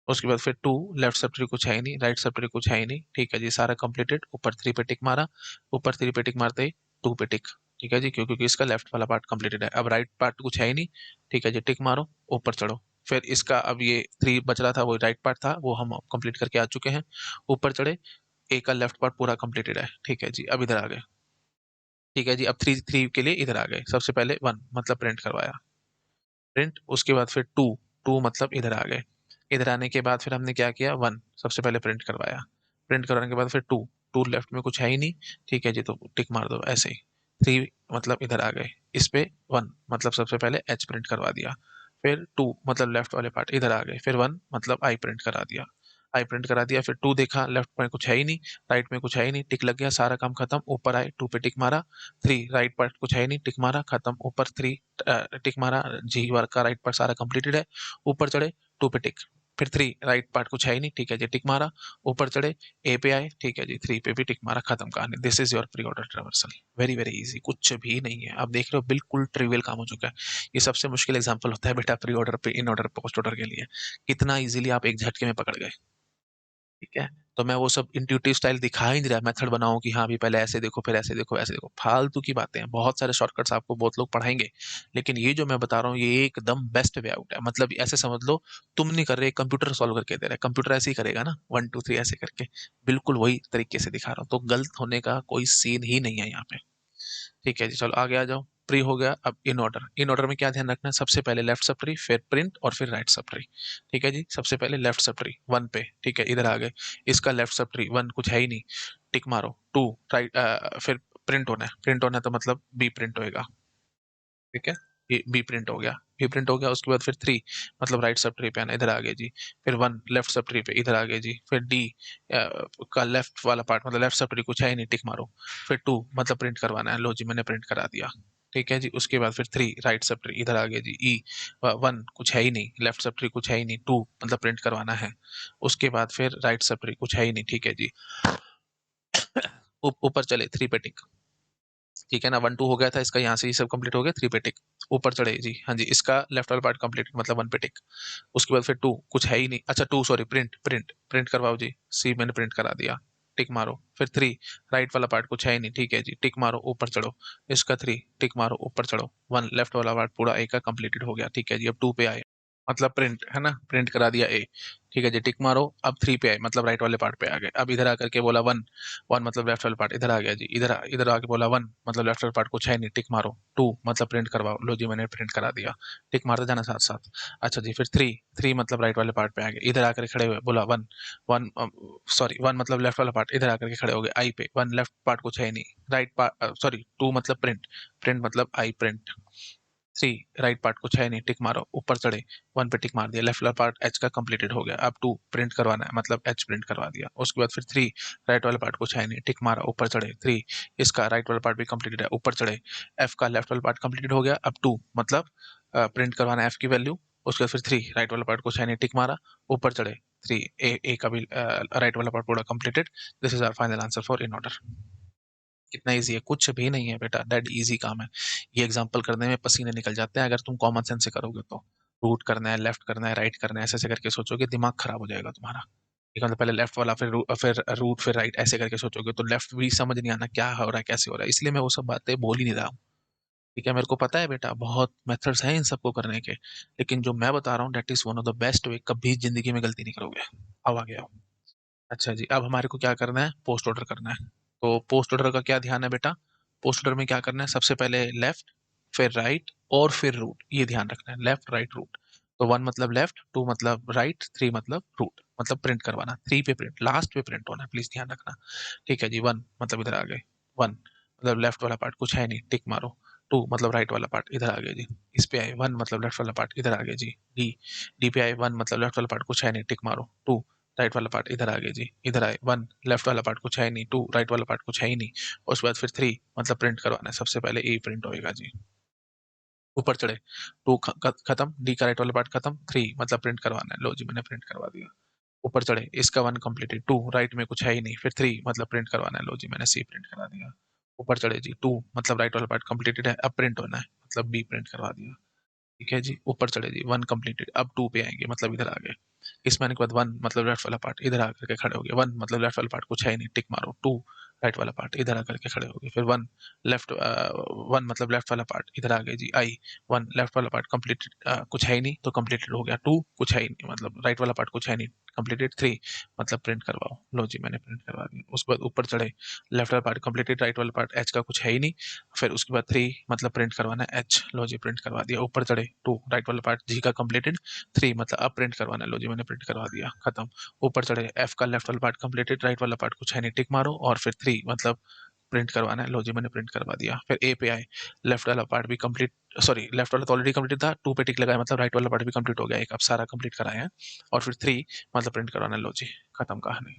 उसके बाद फिर 2 लेफ्ट सब ट्री, कुछ है ही नहीं, राइट सब ट्री, कुछ है ही नहीं। ठीक है जी, सारा कंप्लीटेड। ऊपर 3 पे टिक मारा। ऊपर 3 पे टिक मारते ही 2 पे टिक। ठीक है जी, क्योंकि इसका लेफ्ट वाला पार्ट कंप्लीटेड है। अब राइट पार्ट कुछ है ही नहीं। ठीक है जी, टिक मारो, ऊपर चढ़ो। फिर इसका अब ये 3 बच रहा था, वो राइट पार्ट था, वो हम कंप्लीट करके आ चुके हैं। ऊपर चढ़े, ए का लेफ्ट पार्ट पूरा कंप्लीटेड है। ठीक है जी, अब इधर आ गए। ठीक है जी, अब 3 के लिए इधर आ गए। सबसे पहले 1 मतलब प्रिंट करवाया, प्रिंट। उसके बाद फिर 2, 2 मतलब इधर आ गए। इधर आने के बाद फिर हमने क्या किया? 1 सबसे पहले प्रिंट करवाया। प्रिंट करवाने के बाद फिर 2, 2 लेफ्ट में कुछ है ही नहीं। ठीक है जी, तो टिक मार दो ऐसे ही। 3 मतलब इधर आ गए। इस पे 1 मतलब सबसे पहले एच प्रिंट करवा दिया। फिर 2 मतलब लेफ्ट वाले पार्ट, इधर आ गए। फिर 1 मतलब आई प्रिंट करा दिया। आई प्रिंट करा दिया। फिर 2 देखा, लेफ्ट में कुछ है ही नहीं, राइट में कुछ है ही नहीं, टिक लग गया, सारा काम खत्म। ऊपर आए, 2 पे टिक मारा। 3 राइट पार्ट, कुछ है ही नहीं, टिक मारा, खत्म। ऊपर 3 टिक मारा, जी वर्क का राइट पार्ट सारा कंप्लीटेड है। ऊपर चढ़े, 2 पे टिक। फिर 3 राइट पार्ट, कुछ है ही नहीं, ठीक है जी, टिक मारा। ऊपर चढ़े, ए पे आए, ठीक है जी, 3 पे भी टिक मारा, खत्म कहानी। This is your pre order traversal. Very very easy, कुछ भी नहीं है। आप देख रहे हो, बिल्कुल ट्रिवियल काम हो चुका है। ये सबसे मुश्किल एग्जांपल होता है बेटा प्री ऑर्डर पे, इन ऑर्डर, पोस्ट ऑर्डर के लिए। कितना इजीली आप एक झटके में पकड़ गए। ठीक है, तो मैं वो सब इंट्यूटिव स्टाइल दिखा ही नहीं रहा, मेथड बनाऊं कि हाँ भी पहले ऐसे देखो, फिर ऐसे देखो, ऐसे देखो। फालतू की बातें हैं। बहुत सारे शॉर्टकट्स आपको बहुत लोग पढ़ाएंगे, लेकिन ये जो मैं बता रहा हूँ, ये एकदम बेस्ट वे आउट है। मतलब ऐसे समझ लो, तुम नहीं कर रहे, कंप्यूटर सॉल्व करके दे रहा है। कंप्यूटर ऐसे ही करेगा ना, 1 2 3 ऐसे करके। बिल्कुल वही तरीके से दिखा रहा हूँ, तो गलत होने का कोई सीन ही नहीं है यहाँ पे। ठीक है जी, चलो आगे आ जाओ। प्री हो गया, अब इन ऑर्डर। इन ऑर्डर में क्या ध्यान रखना है? सबसे पहले लेफ्ट सब ट्री, फिर प्रिंट, और फिर राइट सब ट्री। ठीक है जी, सबसे पहले लेफ्ट सब ट्री 1 पे, ठीक है, इधर आ गए। इसका लेफ्ट सब ट्री 1 कुछ है ही नहीं, टिक मारो। 2 राइट, फिर प्रिंट होना है। प्रिंट होना है तो मतलब बी प्रिंट होएगा। ठीक है, ये बी प्रिंट हो गया। बी प्रिंट हो गया। उसके बाद फिर 3 मतलब राइट सब ट्री पे आना, इधर आ गए जी। फिर 1 लेफ्ट सब ट्री पे, इधर आ गए जी। फिर डी का लेफ्ट वाला पार्ट, मतलब लेफ्ट सब ट्री, कुछ है ही नहीं, टिक मारो। फिर 2 मतलब प्रिंट करवाना है, लो जी मैंने प्रिंट करा दिया। ठीक है जी, उसके बाद फिर 3 राइट सब ट्री, इधर आ गए जी। ई 1 कुछ है ही नहीं, लेफ्ट सब ट्री, कुछ है ही नहीं। 2 मतलब प्रिंट करवाना है। उसके बाद फिर राइट सब ट्री, कुछ है ही नहीं। ठीक है जी, ऊपर चले, 3 पे टिक। ठीक है ना, 1 2 हो गया था इसका, यहाँ से ये सब कंप्लीट हो गया। 3 पे टिक। ऊपर चढ़े जी, हाँ जी, इसका लेफ्ट वाला पार्ट कंप्लीट, मतलब 1 पे टिक। उसके बाद फिर 2 कुछ है ही नहीं, अच्छा 2 सॉरी, प्रिंट प्रिंट प्रिंट करवाओ जी, सी मैंने प्रिंट करा दिया, टिक मारो। फिर 3 राइट वाला पार्ट, कुछ है ही नहीं, ठीक है जी, टिक मारो, ऊपर चढ़ो। इसका 3 टिक मारो, ऊपर चढ़ो। 1 लेफ्ट वाला पार्ट पूरा ए का कंप्लीटेड हो गया। ठीक है जी, अब 2 पे आए, मतलब प्रिंट है ना, प्रिंट करा दिया ए। ठीक है जी, टिक मारो। अब 3 पे आए, मतलब राइट वाले पार्ट पे आ गए। अब इधर आकर के बोला 1, 1 मतलब लेफ्ट वाला पार्ट, इधर आ गया जी। इधर आके बोला 1 मतलब लेफ्ट वाला पार्ट, कुछ है नहीं, टिक मारो। 2 मतलब प्रिंट करवाओ, लो जी मैंने प्रिंट करा दिया। टिक मारते जाना साथ साथ। अच्छा जी, फिर 3, 3 मतलब राइट वाले पार्ट पे आ गए। इधर आकर खड़े हुए, बोला 1, 1 सॉरी 1 मतलब लेफ्ट वाला पार्ट, इधर आकर के खड़े हो गए आई पे। 1 लेफ्ट पार्ट, कुछ है नहीं, राइट पार्ट सॉरी 2 मतलब प्रिंट, प्रिंट मतलब आई प्रिंट। 3 राइट पार्ट, कुछ है नहीं, टिक मारो, ऊपर चढ़े। 1 पे टिक मार दिया, लेफ्ट वाला पार्ट एच का कंप्लीटेड हो गया। अब 2 प्रिंट करवाना है, मतलब एच प्रिंट करवा दिया। उसके बाद फिर 3 राइट वाला पार्ट, कुछ है नहीं, टिक मारा, ऊपर चढ़े। 3 इसका राइट वाला पार्ट भी कंप्लीटेड है, ऊपर चढ़े। एफ का लेफ्ट वाला पार्ट कंप्लीटेड हो गया। अब 2 मतलब प्रिंट करवाना है एफ की वैल्यू। उसके बाद फिर 3 राइट वाला पार्ट, कुछ है नहीं, टिक मारा, ऊपर चढ़े। 3 ए का भी राइट वाला पार्ट पूरा completed. This is our final answer for in order. कितना इजी है, कुछ भी नहीं है बेटा, डेड इजी काम है। ये एग्जांपल करने में पसीने निकल जाते हैं, अगर तुम कॉमन सेंस से करोगे तो। रूट करना है, लेफ्ट करना है, राइट करना है, ऐसे ऐसे करके सोचोगे, दिमाग खराब हो जाएगा तुम्हारा। ठीक है, मतलब पहले लेफ्ट वाला, फिर रूट, फिर राइट, ऐसे करके सोचोगे तो लेफ्ट भी समझ नहीं आना क्या हो रहा है, कैसे हो रहा है। इसलिए मैं वो सब बातें बोल ही नहीं रहा हूँ। ठीक है, मेरे को पता है बेटा, बहुत मेथड्स हैं इन सबको करने के, लेकिन जो मैं बता रहा हूँ that is one of the best way. कभी जिंदगी में गलती नहीं करोगे। अब आ गया। अच्छा जी, अब हमारे को क्या करना है? पोस्ट ऑर्डर करना है। तो पोस्ट ऑर्डर का क्या ध्यान है बेटा? पोस्ट ऑर्डर में क्या करना है, सबसे पहले लेफ्ट, फिर राइट और फिर रूट, ये ध्यान रखना है, लेफ्ट राइट रूट। तो 1 मतलब लेफ्ट, 2 मतलब राइट, 3 मतलब रूट, मतलब प्रिंट करवाना, 3 पे प्रिंट, लास्ट पे प्रिंट होना है, प्लीज ध्यान रखना। ठीक है जी, 1 मतलब इधर आ गए, 1 मतलब लेफ्ट वाला पार्ट कुछ है नहीं, टिक मारो। 2 मतलब राइट वाला पार्ट इधर आ गया जी, इस पे आए, 1 मतलब लेफ्ट वाला पार्ट इधर आ गया जी, डी, डी पे आए, 1 मतलब लेफ्ट वाला पार्ट कुछ है नहीं, टिक मारो। 2 राइट वाला पार्ट इधर आ गया जी, इधर आए, 1 लेफ्ट वाला पार्ट कुछ है नहीं, 2 राइट वाला पार्ट कुछ है ही नहीं। और उसके बाद फिर 3 मतलब प्रिंट करवाना है, सबसे पहले ए प्रिंट होएगा जी। ऊपर चढ़े, 2 खत्म, डी का राइट वाला पार्ट खत्म, 3 मतलब प्रिंट करवाना है, लो जी मैंने प्रिंट करवा दिया। ऊपर चढ़े, इसका 1 कंप्लीटेड, 2 राइट में कुछ है ही नहीं, फिर 3 मतलब प्रिंट करवाना है, लो जी मैंने सी प्रिंट करा दिया। ऊपर चढ़े जी, 2 मतलब राइट वाला पार्ट कंप्लीटेड है, अब प्रिंट होना है, मतलब बी प्रिंट करवा दिया। ठीक है जी, ऊपर चढ़े जी, 1 कंप्लीटेड, अब 2 पे आएंगे, मतलब इधर आ गए। इसमें आने के बाद 1 मतलब लेफ्ट वाला पार्ट इधर आकर के खड़े हो गए, 1 मतलब लेफ्ट वाला पार्ट कुछ है ही नहीं, टिक मारो। 2 राइट वाला पार्ट इधर आकर के खड़े हो गए, फिर 1 लेफ्ट, 1 मतलब लेफ्ट वाला पार्ट इधर आ गए जी, आई 1 लेफ्ट वाला पार्ट कंप्लीटेड, कुछ है ही नहीं तो कंप्लीटेड हो गया। 2 कुछ है ही नहीं, मतलब राइट वाला पार्ट कुछ है नहीं, कंप्लीटेड। 3 मतलब प्रिंट करवाओ, लो जी मैंने प्रिंट करवा दिया। उसके बाद ऊपर चढ़े, लेफ्ट वाला पार्ट कंप्लीटेड, राइट वाला पार्ट एच का कुछ है ही नहीं, फिर उसके बाद 3 मतलब प्रिंट करवाना है एच, लो जी प्रिंट करवा दिया। ऊपर चढ़े, 2 राइट वाला पार्ट जी का कंप्लीटेड, 3 मतलब अब प्रिंट करवाना है, लो जी मैंने प्रिंट करवा दिया, खत्म। ऊपर चढ़े, एफ का लेफ्ट वाला पार्ट कंप्लीटेड, राइट वाला पार्ट कुछ है नहीं, टिक मारो, और फिर 3 मतलब प्रिंट करवाना है, लो जी मैंने प्रिंट करवा दिया। फिर ए पे आए, लेफ्ट वाला पार्ट भी कंप्लीट, सॉरी लेफ्ट वाला तो ऑलरेडी कंप्लीट था, 2 पे टिक लगाया, मतलब राइट वाला पार्ट भी कंप्लीट हो गया, एक अब सारा कंप्लीट कराया है। और फिर 3 मतलब प्रिंट करवाना है, लो जी खत्म कहानी।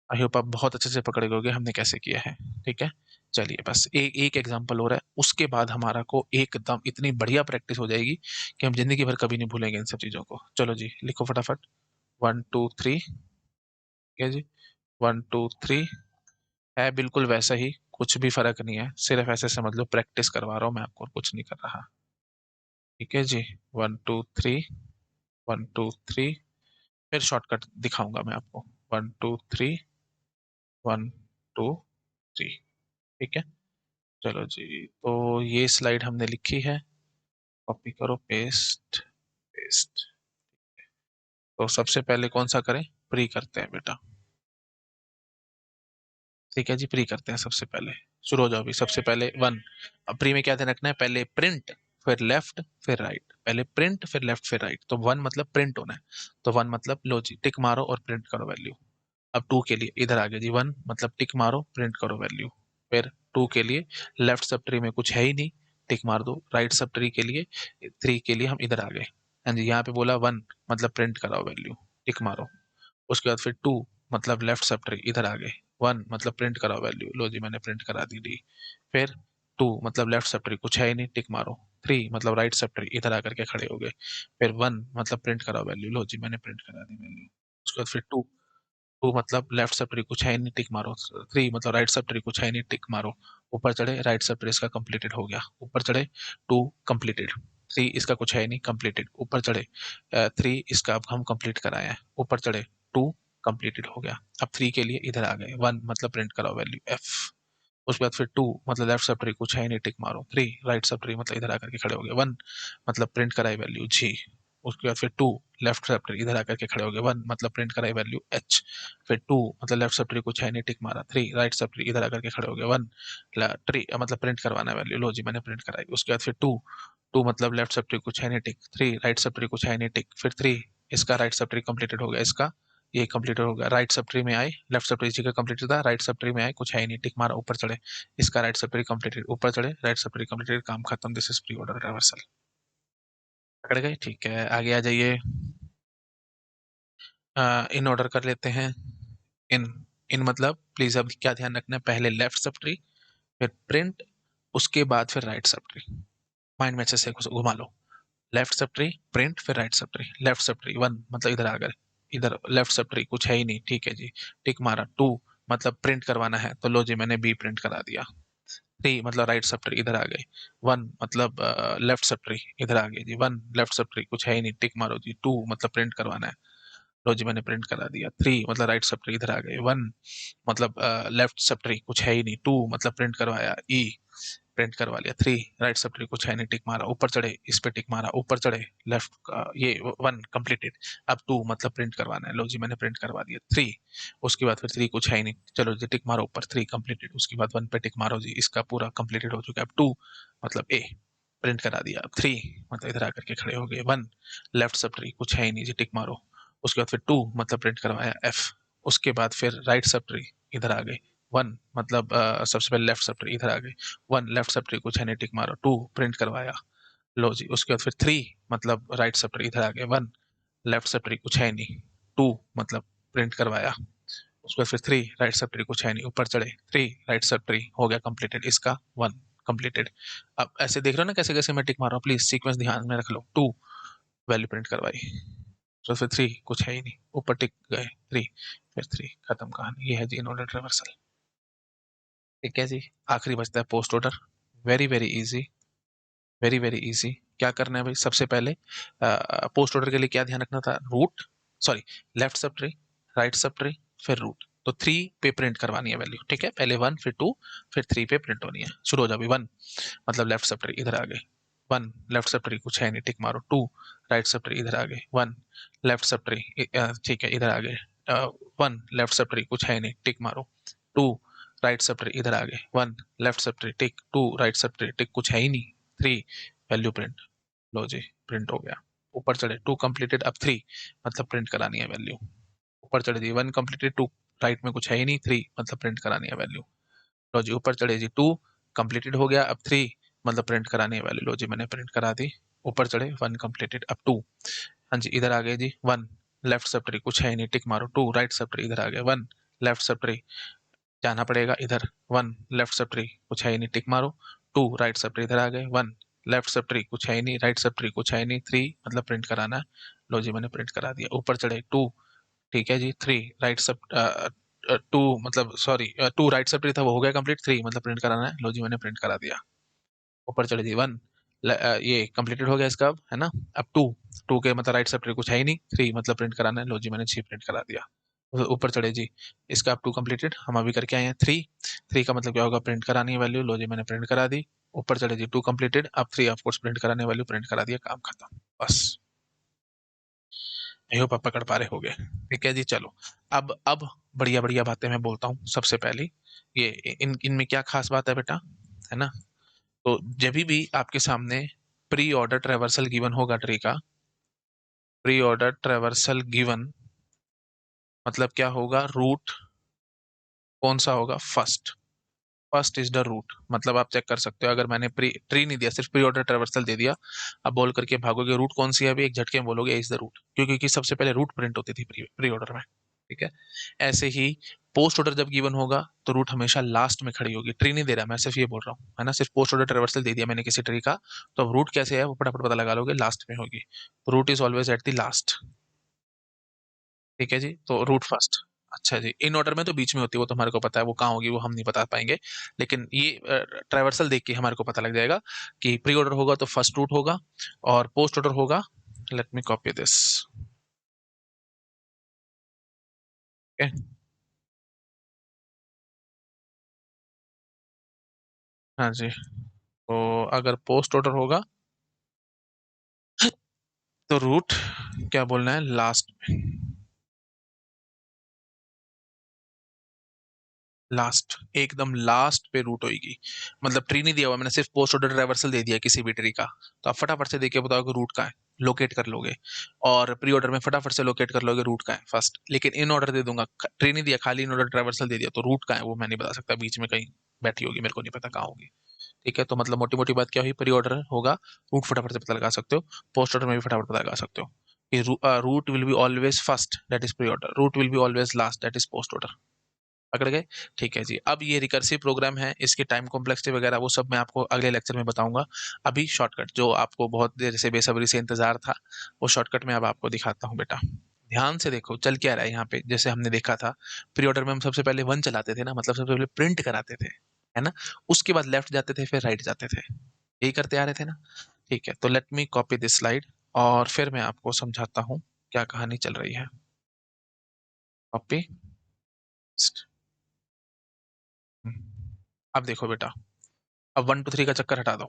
आई होप आप बहुत अच्छे से पकड़ गए होगे हमने कैसे किया है। ठीक है, चलिए बस एक एग्जांपल हो रहा है, उसके बाद हमारा को एकदम इतनी बढ़िया प्रैक्टिस हो जाएगी कि हम जिंदगी भर कभी नहीं भूलेंगे इन सब चीजों को। चलो जी लिखो फटाफट, 1 2 3। ठीक है जी, 1 2 3 है बिल्कुल वैसा ही, कुछ भी फर्क नहीं है, सिर्फ ऐसे समझ लो प्रैक्टिस करवा रहा हूँ मैं आपको, और कुछ नहीं कर रहा। ठीक है जी, 1 2 3, 1 2 3, फिर शॉर्टकट दिखाऊंगा मैं आपको, 1 2 3, 1 2 3। ठीक है, चलो जी, तो ये स्लाइड हमने लिखी है, कॉपी करो, पेस्ट, पेस्ट। तो सबसे पहले कौन सा करें, प्री करते हैं बेटा। ठीक है जी, प्री करते हैं सबसे पहले, शुरू हो जाओ अभी। सबसे पहले 1, अब प्री में क्या ध्यान रखना है, पहले प्रिंट फिर लेफ्ट फिर राइट, पहले प्रिंट फिर लेफ्ट फिर राइट, तो 1 मतलब प्रिंट होना है, तो 1 मतलब लो जी टिक मारो और प्रिंट करो वैल्यू। अब 2 के लिए इधर आ गया जी, 1 मतलब टिक मारो प्रिंट करो वैल्यू। फिर 2 के लिए लेफ्ट सब ट्री में कुछ है ही नहीं, टिक मार दो। राइट सब ट्री के लिए, 3 के लिए हम इधर आ गए, हाँ जी, यहाँ पे बोला 1 मतलब प्रिंट कराओ वैल्यू, टिक मारो। उसके बाद फिर 2 मतलब लेफ्ट सब ट्री इधर आ गए, 1 मतलब प्रिंट कराओ वैल्यू, लो जी मैंने प्रिंट करा दी डी। फिर 2 मतलब लेफ्ट सब ट्री कुछ है ही नहीं, टिक मारो। 3 मतलब राइट सब ट्री इधर आकर के खड़े हो गए, फिर 1 मतलब प्रिंट कराओ वैल्यू, लो जी मैंने प्रिंट करा दी वैल्यू। उसके बाद फिर 2 2 मतलब लेफ्ट सब ट्री कुछ है नहीं, टिक मारो। 3 मतलब राइट सब ट्री कुछ है नहीं, टिक मारो। ऊपर चढ़े, राइट सब ट्री इसका कंप्लीटेड हो गया, ऊपर चढ़े, 2 कंप्लीटेड। 3 इसका कुछ है नहीं, कंप्लीटेड। ऊपर चढ़े, 3 इसका अब हम कंप्लीट कराए हैं, ऊपर चढ़े, 2 कंप्लीटेड हो गया। अब 3 के लिए इधर आ गए, 1 मतलब प्रिंट कराओ वैल्यू एफ। उसके बाद फिर 2 मतलब लेफ्ट सब ट्री कुछ है नहीं, टिक मारो। 3 राइट सब ट्री मतलब इधर आकर के खड़े हो गए, 1 मतलब प्रिंट कराई वैल्यू जी। उसके बाद फिर 2 लेफ्ट सब ट्री इधर आकर के खड़े हो गए, 1 मतलब प्रिंट कराई वैल्यू एच। फिर 2 मतलब लेफ्ट सब ट्री कुछ है नहीं, टिक मारा। 3 राइट सब ट्री इधर आकर के खड़े हो गए, 1 ट्री मतलब प्रिंट करवाना वैल्यू, लो जी मैंने प्रिंट कराई। उसके बाद फिर 2 2 मतलब लेफ्ट सब ट्री कुछ है नहीं, टिक। 3 राइट सब ट्री कुछ है नहीं, टिक। फिर 3 इसका राइट सब ट्री कंप्लीटेड हो गया, इसका ये कंप्लीटेड हो गया। राइट सब ट्री में आए, लेफ्ट सब ट्री जी का कंप्लीटेड था, राइट सब ट्री में आए, कुछ है ही नहीं, टिक मारा। ऊपर चढ़े, इसका राइट सब ट्री कंप्लीटेड, ऊपर चढ़े, राइट सब ट्री कंप्लीटेड, काम खत्म, this is pre order reversal. पकड़ गए, ठीक है आगे आ जाइए। इन ऑर्डर कर लेते हैं। इन इन मतलब प्लीज अब क्या ध्यान रखना है, पहले लेफ्ट सब ट्री फिर प्रिंट, उसके बाद फिर राइट सब ट्री। माइंड में अच्छे से घुमा लो, लेफ्ट सब ट्री प्रिंट फिर right sub tree. Left sub tree 1 मतलब इधर आ गए, इधर लेफ्ट सब ट्री कुछ है ही नहीं, ठीक है जी, टिक मारा। 2 मतलब प्रिंट करवाना है, तो लो जी मैंने बी प्रिंट करा दिया। 3 मतलब राइट सब ट्री इधर आ गए, 1 मतलब लेफ्ट सब ट्री इधर आ गई जी, 1 लेफ्ट सब ट्री कुछ है ही नहीं, टिक मारो जी। 2 मतलब प्रिंट करवाना है, लो जी मैंने प्रिंट करा दिया। 3 मतलब राइट सब ट्री इधर आ गए, 1 मतलब लेफ्ट सब ट्री कुछ है ही नहीं, 2 मतलब प्रिंट करवाया ई। प्रिंट करवा लिया। 3 राइट सब ट्री कुछ है नहीं, टिक मारा। ऊपर चढ़े, इस पे टिक मारा। ऊपर चढ़े, लेफ्ट ये 1 कंप्लीटेड। अब 2 मतलब प्रिंट करवाना है। लो जी मैंने प्रिंट करवा दिया। 3 उसके बाद फिर 3 कुछ है ही नहीं, चलो जी टिक मारो ऊपर। 3 कंप्लीटेड। उसके बाद 1 पे टिक मारो जी, इसका पूरा कंप्लीटेड हो चुका है। अब 2 मतलब ए प्रिंट करा दिया। अब 3 मतलब इधर आकर के खड़े हो गए। 1 लेफ्ट सब ट्री कुछ है ही नहीं जी, टिक मारो। उसके बाद फिर 2 मतलब प्रिंट करवाया एफ। उसके बाद फिर राइट सब ट्री इधर आ गए। 1 मतलब सबसे पहले लेफ्ट सब ट्री इधर आ गए। 1 लेफ्ट सब ट्री कुछ है नहीं, टिक मारो। 2 प्रिंट करवाया। लो जी उसके बाद फिर 3 मतलब राइट सब ट्री इधर आ गए। 1 लेफ्ट सब ट्री कुछ है नहीं। 2 मतलब प्रिंट करवाया। उसके बाद फिर 3 राइट सब ट्री कुछ है नहीं, ऊपर चढ़े। 3 राइट सब ट्री हो गया कंप्लीटेड, इसका 1 कंप्लीटेड। अब ऐसे देख रहे हो ना कैसे कैसे मैं टिक मार रहा हूँ, प्लीज सीक्वेंस ध्यान में रख लो। 2 वैल्यू प्रिंट करवाई। तो फिर 3 कुछ है ही नहीं, ऊपर टिक गए। 3 फिर 3 खत्म कहानी। ये है जी इनऑर्डर ट्रेवर्सल। ठीक है जी। आखिरी बचता है post order. Very very easy, very very easy. क्या करना है भाई, सबसे पहले पोस्ट ऑर्डर के लिए क्या ध्यान रखना था, root, sorry left sub tree, right sub tree, फिर रूट। तो 3 पे प्रिंट करवानी है वैल्यू, ठीक है। पहले 1 फिर 2 फिर 3 पे प्रिंट होनी है। शुरू हो जाओ। 1 मतलब लेफ्ट सब ट्री इधर आ गए। 1 लेफ्ट सब ट्री कुछ है नहीं, टिक मारो। 2 राइट सब ट्री इधर आ गए। 1 लेफ्ट सब ट्री ठीक है इधर आ गए। 1 लेफ्ट सब ट्री कुछ है नहीं, टिक मारो। 2 राइट सब ट्री इधर आ गए। 1 लेफ्ट सब ट्री टिक, 2 राइट सब ट्री टिक, कुछ है ही नहीं। 3 वैल्यू प्रिंट। लो जी प्रिंट हो गया। ऊपर चढ़े। 2 कंप्लीटेड। अब 3 मतलब प्रिंट करानी है वैल्यू। ऊपर चढ़े जी। 1 कंप्लीटेड। 2 राइट में कुछ है ही नहीं। 3 मतलब प्रिंट करानी है वैल्यू। लो जी ऊपर चढ़े जी। 2 कंप्लीटेड हो गया। अब 3 मतलब प्रिंट करानी है वैल्यू। लो जी मैंने प्रिंट करा दी। ऊपर चढ़े। 1 कंप्लीटेड। अब 2, हाँ जी इधर आ गए जी। 1 लेफ्ट सब ट्री कुछ है ही नहीं, टिक मारो। 2 राइट सब ट्री इधर आ गए। 1 लेफ्ट सब ट्री जाना पड़ेगा इधर। 1 लेफ्ट सब ट्री कुछ है ही नहीं, टिक मारो। 2 राइट सब ट्री इधर आ गए। 1 लेफ्ट सब ट्री कुछ है ही नहीं, राइट सब ट्री कुछ है ही नहीं। 3 मतलब प्रिंट कराना है। लो जी मैंने प्रिंट करा दिया। ऊपर चढ़े। 2 ठीक है जी। 3 राइट सब 2 मतलब सॉरी 2 राइट सब ट्री था वो हो गया कंप्लीट। 3 मतलब प्रिंट कराना है। लो जी मैंने प्रिंट करा दिया। ऊपर चढ़े जी। 1 ये कंप्लीटेड हो गया इसका, अब है ना। अब 2 2 के मतलब राइट सब ट्री कुछ है ही नहीं। 3 मतलब प्रिंट कराना है। लो जी मैंने 6 प्रिंट करा दिया। ऊपर चढ़े जी। इसका अब 2 कंप्लीटेड, हम अभी करके आए हैं। 3 का मतलब क्या होगा, प्रिंट करानी है वैल्यू। लो जी मैंने प्रिंट करा दी। ऊपर चढ़े जी। 2 कंप्लीटेड। अब 3 ऑफ कोर्स प्रिंट कराने वैल्यू, प्रिंट करा दिया, काम खत्म। बस। आई होप आप पकड़ पा रहे होगे। ठीक है जी चलो। अब बढ़िया बढ़िया बातें मैं बोलता हूँ। सबसे पहली ये इनमें क्या खास बात है बेटा, है ना। तो जब भी आपके सामने प्री ऑर्डर ट्रेवर्सल गिवन होगा ट्री का, प्री ऑर्डर ट्रेवर्सल गिवन मतलब क्या होगा, रूट कौन सा होगा, first. First is the root. मतलब आप चेक कर सकते हो, अगर मैंने प्री ट्री नहीं दिया, सिर्फ प्री ऑर्डर ट्रेवर्सल दे दिया, अब बोल करके भागोगे रूट कौन सी है, अभी एक झटके में बोलोगे इज द रूट, क्योंकि सबसे पहले रूट प्रिंट होती थी प्री ऑर्डर में। ठीक है। ऐसे ही पोस्ट ऑर्डर जब गिवन होगा तो रूट हमेशा लास्ट में खड़ी होगी। ट्री नहीं दे रहा, मैं सिर्फ ये बोल रहा हूँ, है ना। सिर्फ पोस्ट ऑर्डर ट्रेवर्सल दे दिया मैंने किसी ट्री का, तो अब रूट कैसे है वो फटाफट पता लगा लोगे, लास्ट में होगी। Root is always at the last. ठीक है जी, तो रूट फर्स्ट। अच्छा जी, इन ऑर्डर में तो बीच में होती है, वो तो हमारे को पता है, वो कहाँ होगी वो हम नहीं बता पाएंगे। लेकिन ये ट्राइवर्सल देख के हमारे को पता लग जाएगा कि प्री ऑर्डर होगा तो फर्स्ट रूट होगा, और पोस्ट ऑर्डर होगा, लेट मी कॉपी दिस। हाँ जी, तो अगर पोस्ट ऑर्डर होगा तो रूट क्या बोलना है, लास्ट में। लास्ट, एकदम लास्ट पे रूट होगी। मतलब ट्री नहीं दिया हुआ मैंने, सिर्फ पोस्ट ऑर्डर रिवर्सल दे दिया किसी भी ट्री का, तो आप फटाफट से देख के बताओगे रूट का है, लोकेट कर लोगे। और प्री ऑर्डर में फटाफट से लोकेट कर लोगे रूट का है फर्स्ट। लेकिन इन ऑर्डर दे दूंगा, ट्री नहीं दिया, खाली इन ऑर्डर ट्रेवर्सल दे दिया, तो रूट का है वो मैं नहीं बता सकता, बीच में कहीं बैठी होगी, मेरे को नहीं पता कहाँ होगी। ठीक है, तो मतलब मोटी मोटी बात क्या हुई, प्री ऑर्डर होगा रूट फटाफट से पता लगा सकते हो, पोस्ट ऑर्डर में भी फटाफट पता लगा सकते हो कि root will be always first, that is pre order, root will be always last, that is post order. पकड़ गए। ठीक है जी, अब ये रिकर्सिव प्रोग्राम है, इसके टाइम कॉम्प्लेक्सिटी वगैरह वो सब मैं आपको अगले लेक्चर में बताऊंगा। अभी शॉर्टकट जो आपको बहुत देर से बेसब्री से इंतजार था, वो शॉर्टकट में अब आपको दिखाता हूँ बेटा। ध्यान से देखो चल क्या रहा है यहाँ पे, जैसे हमने देखा था प्री ऑर्डर में हम सबसे पहले 1 चलाते थे ना, मतलब सबसे पहले प्रिंट कराते थे, है ना। उसके बाद लेफ्ट जाते थे, फिर राइट जाते थे, यही करते आ रहे थे ना। ठीक है, तो let me copy this slide और फिर मैं आपको समझाता हूँ क्या कहानी चल रही है। कॉपी। अब देखो बेटा, अब 1 2 3 का चक्कर हटा दो।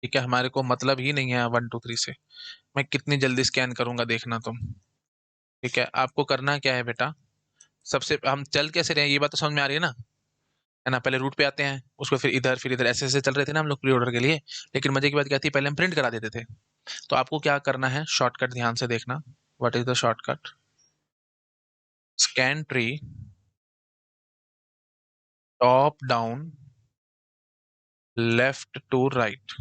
ठीक है, हमारे को मतलब ही नहीं है 1 2 3 से। मैं कितनी जल्दी स्कैन करूंगा देखना तुम। ठीक है, आपको करना क्या है बेटा, सबसे हम चल कैसे रहे हैं ये बात तो समझ में आ रही है ना। पहले रूट पे आते हैं, उसको फिर इधर ऐसे ऐसे चल रहे थे ना हम लोग प्री ऑर्डर के लिए। लेकिन मजे की बात क्या थी, पहले हम प्रिंट करा देते थे। तो आपको क्या करना है, शॉर्टकट ध्यान से देखना। What is the shortcut? Scan tree, top down, left to right.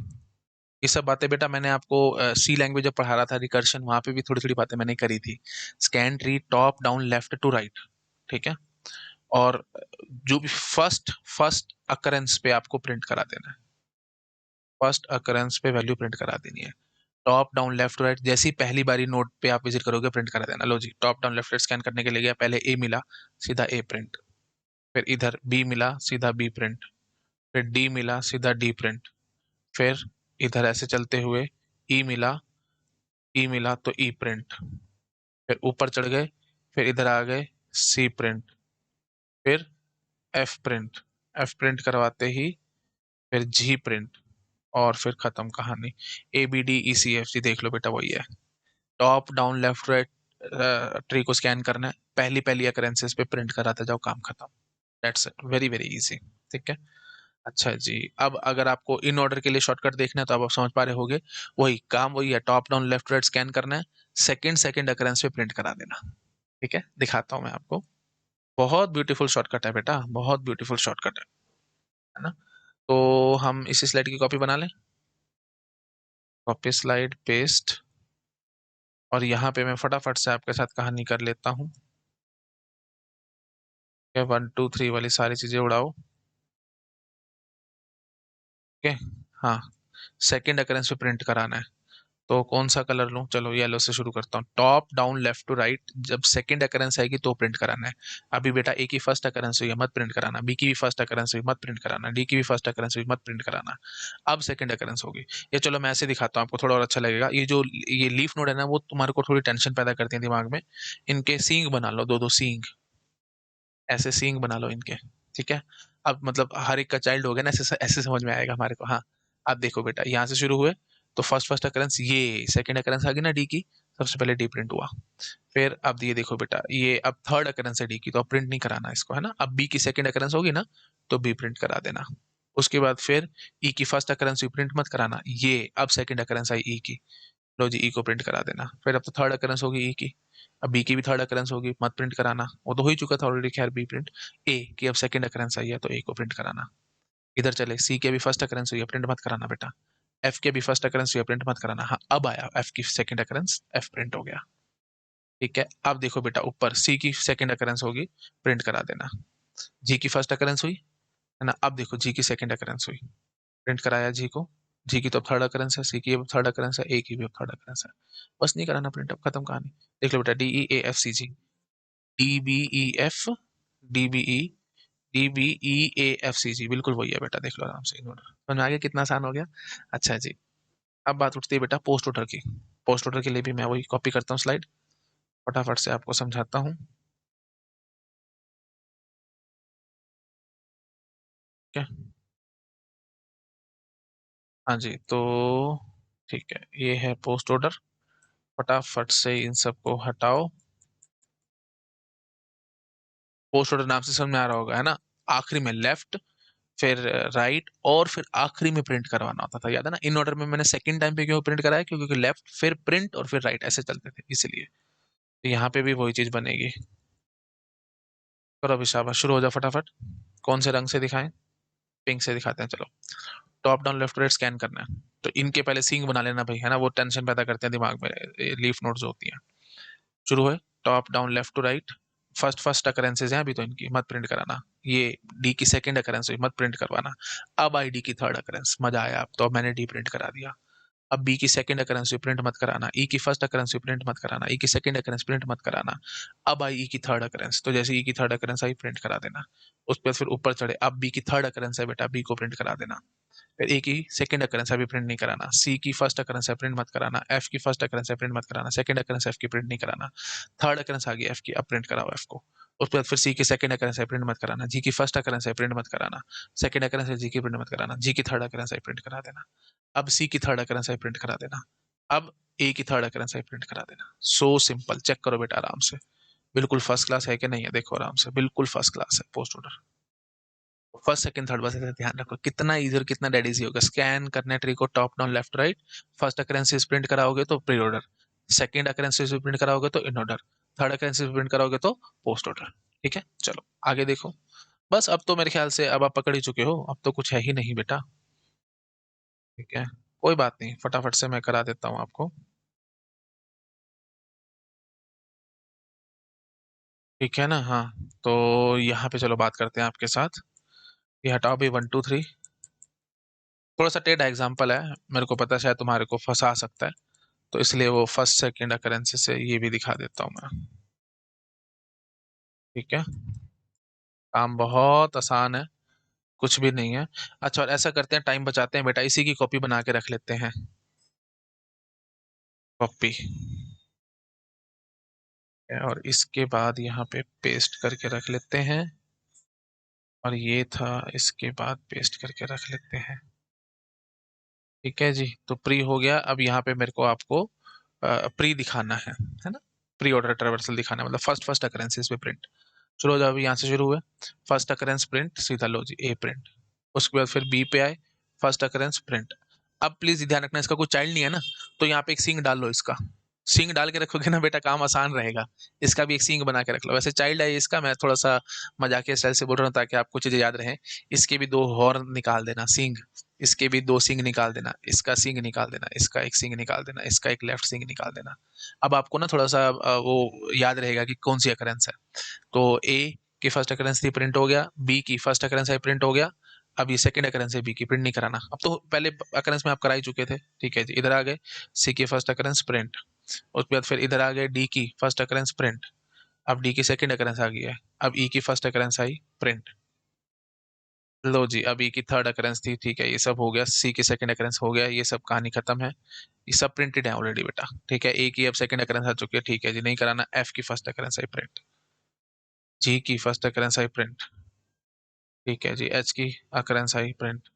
ये सब बातें बेटा मैंने आपको सी लैंग्वेज जब पढ़ा रहा था रिकर्शन, वहां पे भी थोड़ी थोड़ी बातें मैंने करी थी। Scan tree, top down, left to right. ठीक है। और जो भी फर्स्ट फर्स्ट अकरेंस पे आपको प्रिंट करा देना है। फर्स्ट अकरेंस पे वैल्यू प्रिंट करा देनी है। टॉप डाउन लेफ्ट राइट, जैसी पहली बारी नोट पे आप विजिट करोगे प्रिंट करा देना। लो जी, top down left right scan करने के लिए गया, पहले ए मिला, सीधा ए प्रिंट। फिर इधर बी मिला, सीधा बी प्रिंट। फिर डी मिला, सीधा डी प्रिंट। फिर इधर ऐसे चलते हुए ई मिला, ई मिला तो ई प्रिंट। फिर ऊपर चढ़ गए, फिर इधर आ गए, सी प्रिंट। फिर एफ प्रिंट, एफ प्रिंट करवाते ही फिर जी प्रिंट। और फिर खत्म कहानी। A B D E C F G, देख लो बेटा वही है। Top down left right tree को स्कैन करना है, पहली पहली अकरेंसेस पे प्रिंट कराते जाओ, काम खत्म। That's it, very very easy. ठीक है। अच्छा जी, अब अगर आपको इन ऑर्डर के लिए शॉर्टकट देखना है तो अब आप समझ पा रहे होगे, वही काम वही है, top down left right scan करना है, सेकंड सेकंड अकरेंस पे प्रिंट करा देना। ठीक है, दिखाता हूं मैं आपको। बहुत ब्यूटीफुल शॉर्टकट है बेटा, बहुत ब्यूटीफुल शॉर्टकट है ना। तो हम इसी स्लाइड की कॉपी बना लें। Copy slide, paste. और यहाँ पे मैं फटाफट से आपके साथ कहानी कर लेता हूँ। 1 2 3 वाली सारी चीजें उड़ाओ। ओके। हाँ, सेकंड अकरेंस पे प्रिंट कराना है। तो कौन सा कलर लूं, चलो येलो से शुरू करता हूँ। Top down left to right, जब सेकंड अकरेंस आएगी तो प्रिंट कराना है। अभी बेटा ए की फर्स्ट अकरेंस हुई है, मत प्रिंट कराना। बी की भी फर्स्ट अकरेंस हुई, मत प्रिंट कराना। डी की भी फर्स्ट अकरेंस हुई, मत प्रिंट कराना। अब सेकंड अकरेंस होगी। ये चलो मैं ऐसे दिखाता हूँ आपको, थोड़ा और अच्छा लगेगा। ये लीफ नोड है ना, वो तुम्हारे को थोड़ी टेंशन पैदा करती है दिमाग में। इनके सींग बना लो, दो दो सींग। ऐसे सींग बना लो इनके। ठीक है। अब मतलब हर एक का चाइल्ड हो गया ना, ऐसे ऐसे समझ में आएगा हमारे को। हाँ, अब देखो बेटा, यहाँ से शुरू हुए तो फर्स्ट फर्स्ट अकरेंस, ये सेकंड अकरेंस आ गई ना डी की, सबसे पहले डी प्रिंट हुआ। फिर अब ये देखो बेटा, ये अब थर्ड अकरेंस है डी की, तो अब प्रिंट नहीं कराना इसको, है ना। अब बी की सेकंड अकरेंस होगी ना, तो बी प्रिंट करा देना। उसके बाद फिर ई की फर्स्ट अकरेंस हुई, प्रिंट मत कराना। ये अब सेकंड अकरेंस आई ई की, लो जी ई को प्रिंट करा देना। फिर अब तो थर्ड अकरेंस होगी ई की, अब बी की भी थर्ड अकरेंस होगी, मत प्रिंट कराना, वो तो हो ही चुका था ऑलरेडी, खैर बी प्रिंट। ए की अब सेकंड अकरेंस आई है, तो ए को प्रिंट कराना। इधर चले, सी की अभी फर्स्ट अकरेंस हुई है, प्रिंट मत कराना बेटा। एफ की अभी फर्स्ट अकरेंस हुई है, प्रिंट मत कराना। हाँ, अब आया एफ की सेकंड अकरेंस, एफ प्रिंट हो गया। ठीक है। अब देखो बेटा, ऊपर सी की सेकंड अकरेंस होगी, प्रिंट करा देना। जी की फर्स्ट अकरेंस हुई, है ना। अब देखो जी की सेकंड अकरेंस हुई, प्रिंट कराया जी को। जी की तो अब थर्ड अकरेंस है, सी की अब थर्ड अकरेंस है, ए की भी अब थर्ड अकरेंस है। बस नहीं कराना प्रिंट, अब खत्म कहानी। देख लो बेटा, D E A F C G, D B E F, D B E, D B E A F C G, बिल्कुल वही है बेटा, देख लो आराम से इन ऑर्डर। समझ में आ गया कितना आसान हो गया। अच्छा जी, अब बात उठती है बेटा पोस्ट ऑर्डर की। पोस्ट ऑर्डर के लिए भी मैं वही कॉपी करता हूँ स्लाइड, फटाफट से आपको समझाता हूँ। क्या? हाँ जी, तो ठीक है, ये है पोस्ट ऑर्डर। फटाफट से इन सबको हटाओ। पोस्ट ऑर्डर नाम से समझ में आ रहा होगा, है ना। आखिरी में लेफ्ट, फिर राइट, और फिर आखिरी में प्रिंट करवाना होता था, याद है ना। इन ऑर्डर में मैंने सेकंड टाइम पे क्यों प्रिंट कराया, क्योंकि लेफ्ट फिर प्रिंट और फिर राइट ऐसे चलते थे, इसलिए। तो यहाँ पे भी वही चीज बनेगी। करो अभी, शाबाश, शुरू हो जाओ फटाफट। कौन से रंग से दिखाएं? पिंक से दिखाते हैं, चलो। Top down left right scan करना है, तो इनके पहले सींग बना लेना भाई, है ना, वो टेंशन पैदा करते हैं दिमाग में, लीफ नोट्स होती हैं। शुरू है, top down left to right, first first occurrences हैं अभी तो इनकी, मत प्रिंट कराना। ये डी की सेकंड अकरेंस हुई, मत प्रिंट करवाना। अब आई डी की थर्ड अकरेंस, मजा आया, अब तो मैंने डी प्रिंट करा दिया। अब बी की सेकंड अकरेंस हुई, प्रिंट मत कराना। ई की फर्स्ट अकरेंस हुई, प्रिंट मत कराना। ई की सेकंड अकरेंस, प्रिंट मत कराना। अब आई ई की थर्ड अकरेंस, तो जैसे ई की थर्ड अकरेंस आई, प्रिंट करा देना। उस पर फिर ऊपर चढ़े, अब बी की थर्ड अकरेंस है बेटा, बी को प्रिंट करा देना। फिर ए की सेकंड अकरेंस अभी प्रिंट नहीं कराना, सी की फर्स्ट अकरेंस है प्रिंट मत कराना, एफ की फर्स्ट अकरेंस है प्रिंट मत कराना, सेकंड अकरेंस एफ की प्रिंट नहीं कराना, थर्ड अकरेंस आ गई एफ की, अब प्रिंट कराओ एफ को। उसके बाद फिर सी की सेकंड अकरेंस है प्रिंट मत कराना, जी की फर्स्ट अकरेंस है प्रिंट मत कराना, सेकंड अकरेंस है जी की प्रिंट मत कराना, जी की थर्ड अकरेंस है प्रिंट करा देना, अब सी की थर्ड अकरेंस है प्रिंट करा देना, अब ए की थर्ड अकरेंस है प्रिंट करा देना। सो सिंपल, चेक करो बेटा आराम से, बिल्कुल फर्स्ट क्लास है कि नहीं है, देखो आराम से, बिल्कुल फर्स्ट क्लास है post order. First second third बस ऐसे ध्यान रखो, कितना इजी और कितना डेड इजी होगा। स्कैन करने ट्री को top down left right, first occurrences print कराओगे तो pre order, second occurrences print कराओगे तो in order, third occurrences print कराओगे तो पोस्ट ऑर्डर। ठीक है, चलो आगे देखो। बस अब तो मेरे ख्याल से अब आप पकड़ ही चुके हो, अब तो कुछ है ही नहीं बेटा। ठीक है, कोई बात नहीं, फटाफट से मैं करा देता हूँ आपको। ठीक है ना, हाँ। तो यहाँ पे चलो बात करते हैं आपके साथ। ये हटाओ भी 1 2 3। थोड़ा सा टेढ़ा एग्जाम्पल है, मेरे को पता है शायद तुम्हारे को फंसा सकता है, तो इसलिए वो फर्स्ट सेकंड अकरेंसी से ये भी दिखा देता हूँ मैं। ठीक है, काम बहुत आसान है, कुछ भी नहीं है। अच्छा, और ऐसा करते हैं, टाइम बचाते हैं बेटा, इसी की कॉपी बना के रख लेते हैं। कॉपी, और इसके बाद यहाँ पे पेस्ट करके रख लेते हैं, और ये था, इसके बाद पेस्ट करके रख लेते हैं। ठीक है जी, तो प्री हो गया। अब यहाँ पे मेरे को आपको प्री दिखाना है ना, प्री ऑर्डर ट्रेवर्सल दिखाना है, मतलब फर्स्ट फर्स्ट अकरेंसीज पे प्रिंट। चलो जब यहाँ से शुरू हुए, फर्स्ट अकरेंस प्रिंट, सीधा लो जी ए प्रिंट। उसके बाद फिर बी पे आए, फर्स्ट अकरेंस प्रिंट। अब प्लीज ध्यान रखना, इसका कोई चाइल्ड नहीं है ना, तो यहाँ पे एक सिंग डाल लो इसका। सिंग डाल के रखोगे ना बेटा, काम आसान रहेगा। इसका भी एक सिंग बना के रख लो, वैसे चाइल्ड है इसका, मैं थोड़ा सा मजाकिया स्टाइल से बोल रहा हूँ ताकि आपको चीजें याद रहें। इसके भी दो हॉर्न निकाल देना, सिंग। इसके भी दो सिंग निकाल देना, इसका सिंग निकाल देना, इसका एक सिंग निकाल देना, इसका एक लेफ्ट सिंग निकाल देना। अब आपको ना थोड़ा सा वो याद रहेगा कि कौन सी अकरेंस है। तो ए की फर्स्ट अकरेंस थी, प्रिंट हो गया, बी की फर्स्ट अकरेंस है, प्रिंट हो गया। अब ये सेकंड अकरेंस है बी की, प्रिंट नहीं कराना, अब तो पहले अकरेंस में आप करा ही चुके थे। ठीक है जी, इधर आ गए, सी की फर्स्ट अकरेंस प्रिंट। उसके बाद फिर इधर आ गए, डी की फर्स्ट अकरेंस प्रिंट। अब डी की सेकंड अकरेंस आ गई है, अब ई की फर्स्ट अकरेंस आई, प्रिंट। लो जी, अब ई की थर्ड अकरेंस थी, ठीक है, ये सब हो गया, सी की सेकंड अकरेंस हो गया, ये सब कहानी खत्म है। ये सब प्रिंटेड है ऑलरेडी बेटा। ठीक है, ए की अब सेकंड अकरेंस आ चुकी है, ठीक है जी, नहीं कराना। एफ की फर्स्ट अकरेंस आई, प्रिंट। जी की फर्स्ट अकरेंस आई, प्रिंट। ठीक है जी, एच की अकरेंस आई, प्रिंट।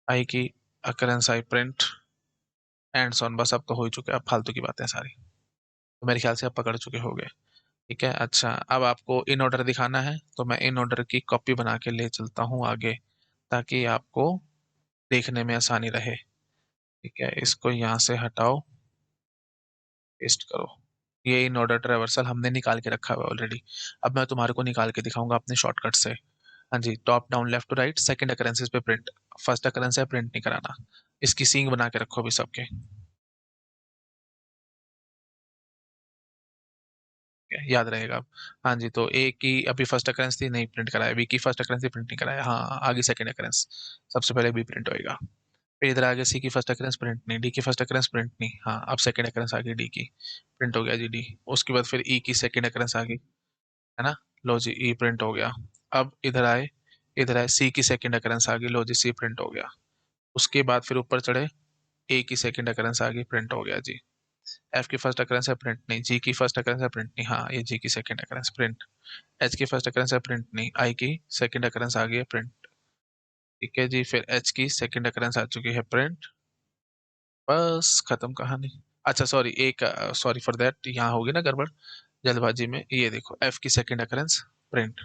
आई की अकरेंस आई, प्रिंट। एंड सॉन, बस अब तो हो ही चुका है, अब फालतू की बातें सारी, तो मेरे ख्याल से आप पकड़ चुके होगे। ठीक है, अच्छा, अब आपको इन ऑर्डर दिखाना है, तो मैं इन ऑर्डर की कॉपी बना के ले चलता हूँ आगे, ताकि आपको देखने में आसानी रहे। ठीक है, इसको यहाँ से हटाओ, पेस्ट करो। ये इन ऑर्डर ट्रेवर्सल हमने निकाल के रखा हुआ है ऑलरेडी। अब मैं तुम्हारे को निकाल के दिखाऊंगा अपने शॉर्टकट से। हाँ जी, top down left to right, second occurrences पे प्रिंट, फर्स्ट अकरेंस है प्रिंट नहीं कराना। इसकी सींग बना के रखो अभी सबके, याद रहेगा अब। हाँ जी, तो ए की अभी फर्स्ट अकरेंस थी, नहीं प्रिंट कराया, बी की फर्स्ट अकरेंस थी, प्रिंट नहीं कराया, हाँ आगे सेकंड अकरेंस, सबसे पहले बी प्रिंट होएगा। फिर इधर आगे सी की फर्स्ट अकरेंस प्रिंट नहीं, डी की फर्स्ट अकरेंस प्रिंट नहीं, हाँ अब सेकंड अकरेंस आ गई डी की, प्रिंट हो गया जी डी। उसके बाद फिर ई की सेकंड अकरेंस आ गई, है ना, लो जी ई प्रिंट हो गया। अब इधर आए सी की सेकंड अकरेंस आ गई, लो जी सी प्रिंट हो गया। उसके बाद फिर ऊपर चढ़े, ए की सेकंड अकरेंस आ गई, प्रिंट हो गया जी। एफ की फर्स्ट अकरेंस है, प्रिंट नहीं, जी की फर्स्ट अकरेंस है, प्रिंट नहीं, हाँ ये जी की सेकंड अकरेंस, प्रिंट। एच की फर्स्ट अकरेंस है, प्रिंट नहीं, आई की सेकंड अकरेंस आ गई है, प्रिंट। ठीक है जी, फिर एच की सेकंड अकरेंस आ चुकी है, प्रिंट। बस खत्म कहानी। अच्छा सॉरी, एक सॉरी फॉर दैट, यहाँ होगी ना गड़बड़ जल्दबाजी में, ये देखो एफ की सेकंड अकरेंस, प्रिंट।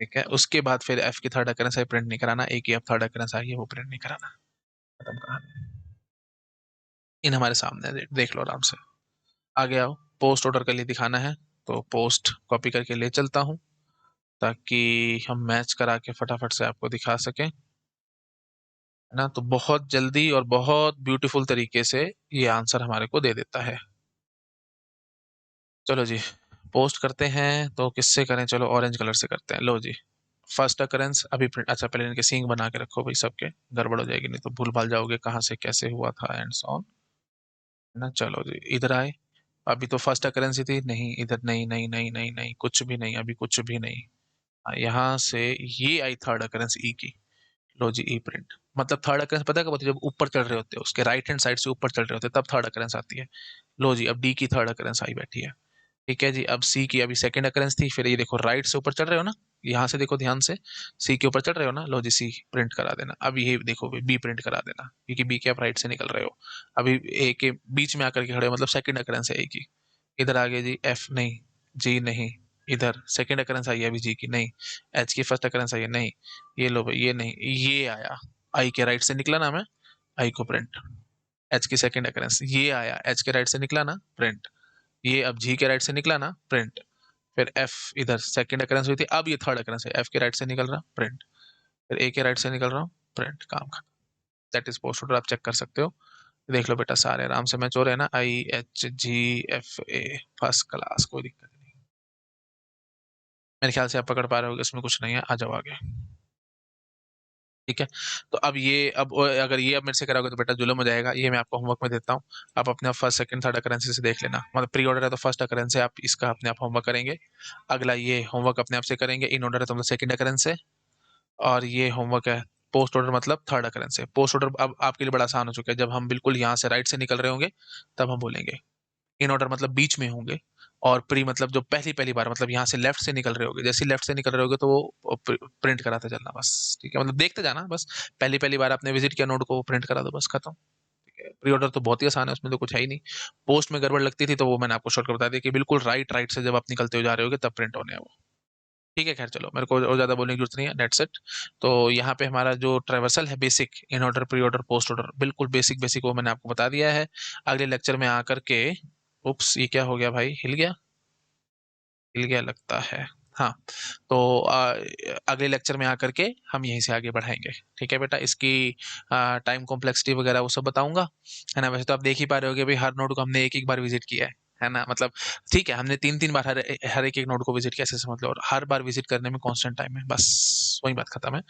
ठीक है, उसके बाद फिर एफ की थर्ड अकरेंस है, प्रिंट नहीं कराना, ए की अब थर्ड अकरेंस आई है, वो प्रिंट नहीं कराना। खत्म कहानी। इन हमारे सामने है, देख लो आराम से। आगे आओ, पोस्ट ऑर्डर के लिए दिखाना है, तो पोस्ट कॉपी करके ले चलता हूँ, ताकि हम मैच करा के फटाफट से आपको दिखा सकें, है ना। तो बहुत जल्दी और बहुत ब्यूटीफुल तरीके से ये आंसर हमारे को दे देता है। चलो जी, पोस्ट करते हैं, तो किससे करें, चलो ऑरेंज कलर से करते हैं, लो जी। फर्स्ट अकरेंस अभी प्रिंट, अच्छा पहले इनके सींग बना के रखो भाई सबके, गड़बड़ हो जाएगी, नहीं तो भूल भाल जाओगे कहाँ से कैसे हुआ था एंड सो ऑन, है ना। चलो जी, इधर आए, अभी तो फर्स्ट अकरेंसी थी, नहीं इधर, नहीं नहीं नहीं नहीं नहीं, कुछ भी नहीं, अभी कुछ भी नहीं। यहाँ से ये आई थर्ड अकरेंस ई की, लो जी ई प्रिंट, मतलब थर्ड अकरेंस पता है कब होती है, जब ऊपर चढ़ रहे होते हैं, उसके राइट हैंड साइड से ऊपर चढ़ रहे होते हैं, तब थर्ड अकरेंस आती है। लो जी अब डी की थर्ड अकरेंस आई बैठी है। ठीक है जी, अब सी की अभी सेकंड अकरेंस थी, फिर ये देखो राइट से ऊपर चढ़ रहे हो ना, यहाँ से देखो ध्यान से, सी के ऊपर चढ़ रहे हो ना, लो जी सी प्रिंट करा देना। अब ये देखो बी प्रिंट करा देना, क्योंकि बी के आप राइट से निकल रहे हो। अभी ए के बीच में आकर के खड़े हो, मतलब सेकंड अकरेंस है ए की। इधर आ गए जी एफ नहीं, जी नहीं, इधर सेकंड अकरेंस आई है अभी जी की नहीं, एच की फर्स्ट अकरेंस आई है नहीं, ये लो भाई ये नहीं, ये आया, आई के राइट से निकला ना मैं, आई को प्रिंट, एच की सेकंड अकरेंस ये आया, एच के राइट से निकला ना प्रिंट, ये अब जी के राइट से निकला ना प्रिंट, फिर एफ इधर सेकंड अकरेंस हुई थी, अब ये थर्ड अकरेंस है, एफ के राइट से निकल रहा प्रिंट, फिर ए के राइट से निकल रहा हूँ प्रिंट, काम खत्म। दैट इज पोस्ट ऑर्डर, आप चेक कर सकते हो, देख लो बेटा सारे आराम से मैच हो रहे हैं ना, I H G F A, first class, कोई दिक्कत नहीं। मेरे ख्याल से आप पकड़ पा रहे हो, इसमें कुछ नहीं है, आ जाओ आगे। ठीक है, तो अब ये अब अगर ये अब मेरे से कराओगे तो बेटा जुलम हो जाएगा, ये मैं आपको होमवर्क में देता हूँ, आप अपने फर्स्ट सेकंड थर्ड अकरेंसी से देख लेना, मतलब प्री ऑर्डर है तो फर्स्ट अकरेंस है, आप इसका अपने आप होमवर्क करेंगे। अगला ये होमवर्क अपने आप से करेंगे, इन ऑर्डर है तो मतलब सेकंड अकरेंस है, और ये होमवर्क है पोस्ट ऑर्डर मतलब थर्ड अकरेंस है। पोस्ट ऑर्डर अब आपके लिए बड़ा आसान हो चुका है, जब हम बिल्कुल यहाँ से राइट से निकल रहे होंगे तब हम बोलेंगे, इन ऑर्डर मतलब बीच में होंगे, और प्री मतलब जो पहली पहली बार, मतलब यहाँ से लेफ्ट से निकल रहे होगे, जैसे लेफ्ट से निकल रहे होगे तो वो प्रिंट कराते चलना बस। ठीक है, मतलब देखते जाना बस, पहली पहली बार आपने विजिट किया नोड को, प्रिंट करा दो बस, खत्म। ठीक है, प्री ऑर्डर तो बहुत ही आसान है, उसमें तो कुछ है ही नहीं। पोस्ट में गड़बड़ लगती थी तो वो मैंने आपको शॉर्टकट बता दिया कि बिल्कुल राइट राइट से जब आप निकलते हो जा रहे होगे तब प्रिंट होने हैं वो। ठीक है, खैर चलो, मेरे को और ज्यादा बोलने की जरूरत नहीं है, डेट्स इट। तो यहाँ पे हमारा जो ट्रेवर्सल है basic, in order pre order post order, बिल्कुल बेसिक बेसिक वो मैंने आपको बता दिया है। अगले लेक्चर में आकर के, उप्स ये क्या हो गया भाई, हिल गया, हिल गया लगता है। हाँ, तो अगले लेक्चर में आकर के हम यहीं से आगे बढ़ाएंगे। ठीक है बेटा, इसकी टाइम कॉम्प्लेक्सिटी वगैरह वो सब बताऊंगा, है ना। वैसे तो आप देख ही पा रहे हो कि भाई हर नोड को हमने एक एक बार विजिट किया है ना, मतलब ठीक है, हमने तीन तीन बार हर एक एक नोड को विजिट किया, ऐसे समझ लो, और हर बार विजिट करने में कांस्टेंट टाइम है, बस वही बात खत्म है।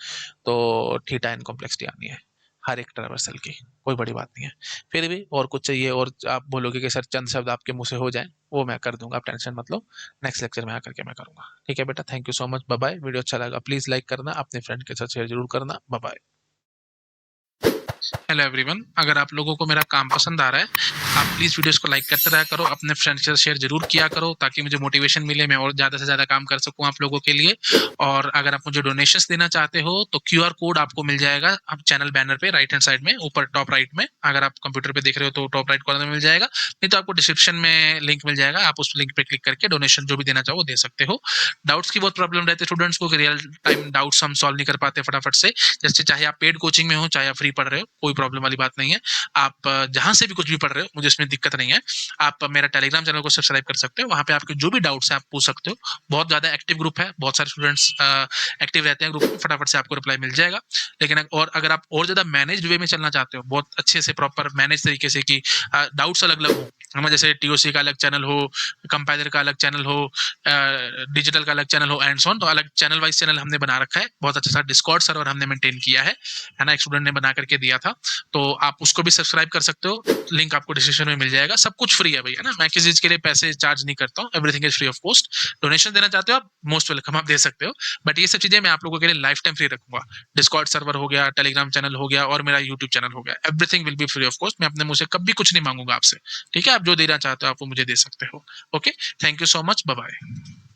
तो थीटा एन कॉम्प्लेक्सिटी आनी है हर एक ट्रावर्सल की, कोई बड़ी बात नहीं है। फिर भी और कुछ चाहिए और आप बोलोगे कि सर चंद शब्द आपके मुंह से हो जाए, वो मैं कर दूंगा, आप टेंशन मत लो, नेक्स्ट लेक्चर में आकर के मैं करूंगा। ठीक है बेटा, thank you so much, bye bye. Video अच्छा लगा प्लीज लाइक करना, अपने फ्रेंड के साथ शेयर जरूर करना, बाय बाय। हेलो एवरीवन, अगर आप लोगों को मेरा काम पसंद आ रहा है, आप प्लीज़ वीडियोस को लाइक करते रहा करो, अपने फ्रेंड्स के साथ शेयर जरूर किया करो, ताकि मुझे मोटिवेशन मिले, मैं और ज़्यादा से ज़्यादा काम कर सकूं आप लोगों के लिए। और अगर आप मुझे डोनेशंस देना चाहते हो तो क्यूआर कोड आपको मिल जाएगा आप चैनल बैनर पे राइट हैंड साइड में ऊपर टॉप राइट में, अगर आप कंप्यूटर पे देख रहे हो तो टॉप राइट कॉर्नर में मिल जाएगा, नहीं तो आपको डिस्क्रिप्शन में लिंक मिल जाएगा, आप उस लिंक पे क्लिक करके डोनेशन जो भी देना चाहो वो दे सकते हो। डाउट्स की बहुत प्रॉब्लम रहती है स्टूडेंट्स को, रियल टाइम डाउट्स हम सॉल्व नहीं कर पाते फटाफट से, जैसे चाहे आप पेड कोचिंग में हो चाहे आप फ्री पढ़ रहे हो, कोई प्रॉब्लम वाली बात नहीं है। आप जहां से भी कुछ भी पढ़ रहे हो, मुझे इसमें दिक्कत नहीं है। आप मेरा टेलीग्राम चैनल को सब्सक्राइब कर सकते हो, वहां पे आपके जो भी डाउट्स है आप पूछ सकते हो, बहुत ज्यादा एक्टिव ग्रुप है, बहुत सारे स्टूडेंट्स एक्टिव रहते हैं ग्रुप में, फटाफट से आपको रिप्लाई मिल जाएगा। लेकिन और अगर आप और ज्यादा मैनेज्ड वे में चलना चाहते हो, बहुत अच्छे से प्रॉपर मैनेज तरीके से, कि डाउट्स अलग अलग हो, हमें जैसे टीओसी का अलग चैनल हो, कंपाइलर का अलग चैनल हो, डिजिटल का अलग चैनल हो एंड सो ऑन, तो अलग चैनल वाइज चैनल हमने बना रखा है, बहुत अच्छा सा डिस्कॉर्ड सर्वर हमने मेंटेन किया है ना, एक स्टूडेंट ने बना करके दिया था, तो आप उसको भी सब्सक्राइब कर सकते हो, लिंक आपको डिस्क्रिप्शन में मिल जाएगा। सब कुछ फ्री है भैया ना, मैं किसी चीज के लिए पैसे चार्ज नहीं करता हूँ, everything is free of cost. Donation देना चाहते हो आप, मोस्ट वेलकम, आप दे सकते हो, बट ये सब चीजें मैं आप लोगों के लिए लाइफ टाइम फ्री रखूंगा। डिस्कॉर्ड सर्वर हो गया, टेलीग्राम चैनल हो गया, और मेरा यूट्यूब चैनल हो गया, everything will be free of cost, मैं अपने मुंह से कभी कुछ नहीं मांगूंगा आपसे। ठीक है, आप जो देना चाहते हो आप वो मुझे दे सकते हो। Okay, thank you so much, bye bye.